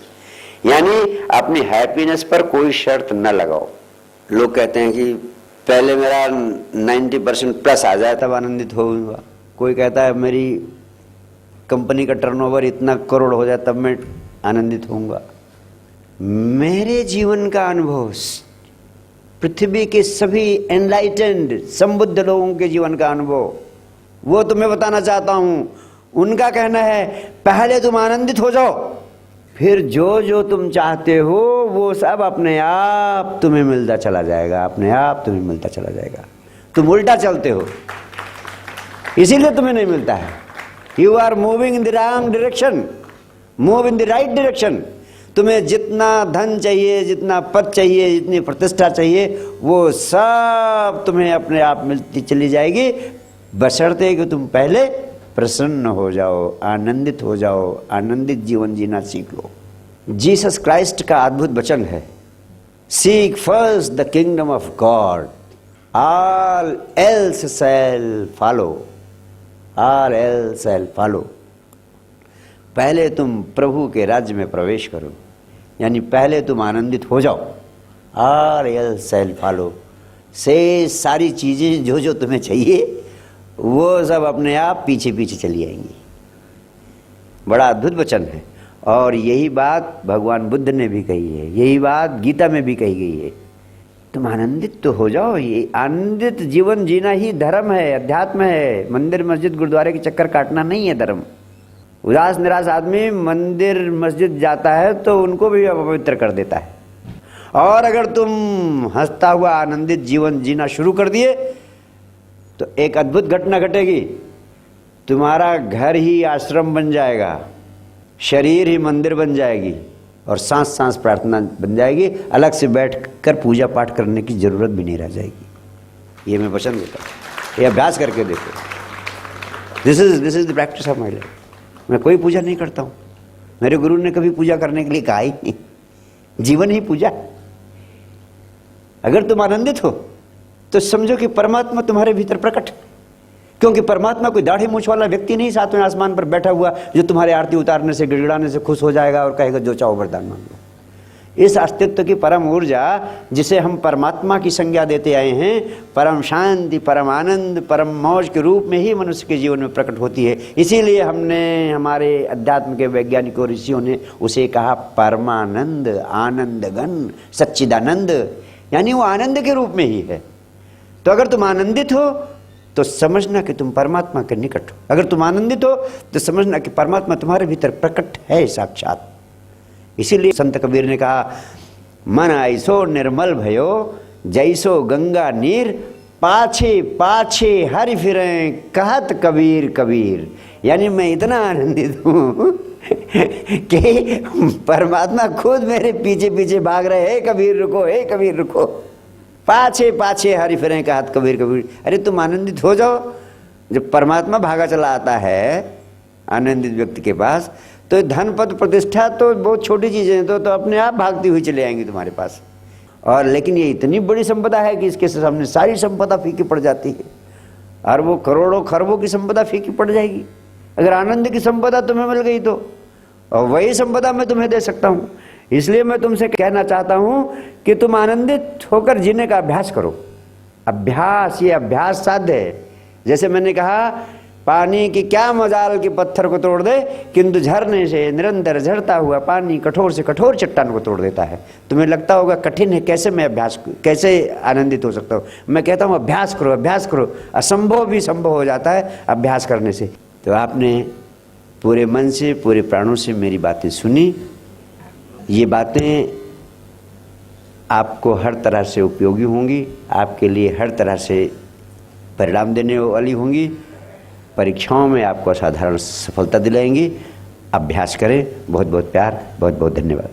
यानी अपनी हैप्पीनेस पर कोई शर्त न लगाओ। लोग कहते हैं कि पहले मेरा 90% प्लस आ जाए तब आनंदित होऊंगा। कोई कहता है मेरी कंपनी का टर्नओवर इतना करोड़ हो जाए तब मैं आनंदित होऊंगा। मेरे जीवन का अनुभव, पृथ्वी के सभी एनलाइटेंड संबुद्ध लोगों के जीवन का अनुभव, वो तुम्हें बताना चाहता हूं। उनका कहना है पहले तुम आनंदित हो जाओ, फिर जो जो तुम चाहते हो वो सब अपने आप तुम्हें मिलता चला जाएगा, अपने आप तुम्हें मिलता चला जाएगा। तुम उल्टा चलते हो, इसीलिए तुम्हें नहीं मिलता है। You are moving in the wrong direction, move in the right direction. तुम्हें जितना धन चाहिए, जितना पद चाहिए, जितनी प्रतिष्ठा चाहिए, वो सब तुम्हें अपने आप मिलती चली जाएगी, बशर्ते कि तुम पहले प्रसन्न हो जाओ, आनंदित हो जाओ, आनंदित जीवन जीना सीख लो। जीसस क्राइस्ट का अद्भुत वचन है, seek first the kingdom of God, all else shall follow, all else shall follow. पहले तुम प्रभु के राज्य में प्रवेश करो, यानी पहले तुम आनंदित हो जाओ, ऑल एल्स शैल फॉलो। से सारी चीजें जो जो तुम्हें चाहिए वो सब अपने आप पीछे पीछे चली आएंगी। बड़ा अद्भुत वचन है, और यही बात भगवान बुद्ध ने भी कही है, यही बात गीता में भी कही गई है। तुम आनंदित तो हो जाओ। ये आनंदित जीवन जीना ही धर्म है, अध्यात्म है। मंदिर मस्जिद गुरुद्वारे के चक्कर काटना नहीं है धर्म। उदास निराश आदमी मंदिर मस्जिद जाता है तो उनको भी अपवित्र कर देता है। और अगर तुम हंसता हुआ आनंदित जीवन जीना शुरू कर दिए तो एक अद्भुत घटना घटेगी। तुम्हारा घर ही आश्रम बन जाएगा, शरीर ही मंदिर बन जाएगी, और सांस सांस प्रार्थना बन जाएगी। अलग से बैठकर पूजा पाठ करने की जरूरत भी नहीं रह जाएगी। ये मैं वचन देता हूँ, ये अभ्यास करके देखो। This is the practice of my life. मैं कोई पूजा नहीं करता हूँ, मेरे गुरु ने कभी पूजा करने के लिए कहा ही नहीं। जीवन ही पूजा। अगर तुम आनंदित हो तो समझो कि परमात्मा तुम्हारे भीतर प्रकट। क्योंकि परमात्मा कोई दाढ़ी मूछ वाला व्यक्ति नहीं सातवें आसमान पर बैठा हुआ जो तुम्हारे आरती उतारने से गिड़गिड़ाने से खुश हो जाएगा और कहेगा जो चाहो वरदान मांग लो। इस अस्तित्व की परम ऊर्जा जिसे हम परमात्मा की संज्ञा देते आए हैं, परम शांति, परम आनंद, परम मौज के रूप में ही मनुष्य के जीवन में प्रकट होती है। इसीलिए हमने, हमारे अध्यात्म के वैज्ञानिकों ऋषियों ने उसे कहा परमानंद, आनंदगन, सच्चिदानंद, यानी वो आनंद के रूप में ही है। तो अगर तुम आनंदित हो तो समझना कि तुम परमात्मा के निकट हो, अगर तुम आनंदित हो तो समझना कि परमात्मा तुम्हारे भीतर प्रकट है साक्षात। इसीलिए संत कबीर ने कहा, मन ऐसो निर्मल भयो जैसो गंगा नीर, पाछे पाछे हरि फिरें कहत कबीर कबीर। यानी मैं इतना आनंदित हूँ कि परमात्मा खुद मेरे पीछे पीछे भाग रहे, हे कबीर रुको, हे कबीर रुको, पाछे पाछे हरि फिरें कहत कबीर कबीर। अरे तुम आनंदित हो जाओ। जब परमात्मा भागा चला आता है आनंदित व्यक्ति के पास, तो धन पद प्रतिष्ठा तो बहुत छोटी चीजें हैं, तो अपने आप भागती हुई चले आएंगी तुम्हारे पास। और लेकिन ये इतनी बड़ी संपदा है कि इसके सामने सारी संपदा फीकी पड़ जाती है। अरबों करोड़ों खरबों की संपदा फीकी पड़ जाएगी अगर आनंद की संपदा तुम्हें मिल गई तो। और वही संपदा मैं तुम्हें दे सकता हूँ। इसलिए मैं तुमसे कहना चाहता हूँ कि तुम आनंदित होकर जीने का अभ्यास करो। अभ्यास, ये अभ्यास साध्य है। जैसे मैंने कहा, पानी की क्या मजाल कि पत्थर को तोड़ दे, किंतु झरने से निरंतर झरता हुआ पानी कठोर से कठोर चट्टान को तोड़ देता है। तुम्हें लगता होगा कठिन है, कैसे मैं अभ्यास, कैसे आनंदित हो सकता हूँ। मैं कहता हूँ अभ्यास करो, अभ्यास करो। असंभव भी संभव हो जाता है अभ्यास करने से। तो आपने पूरे मन से, पूरे प्राणों से मेरी बातें सुनी। ये बातें आपको हर तरह से उपयोगी होंगी, आपके लिए हर तरह से परिणाम देने वाली होंगी, परीक्षाओं में आपको असाधारण सफलता दिलाएंगी। अभ्यास करें। बहुत बहुत प्यार, बहुत बहुत धन्यवाद।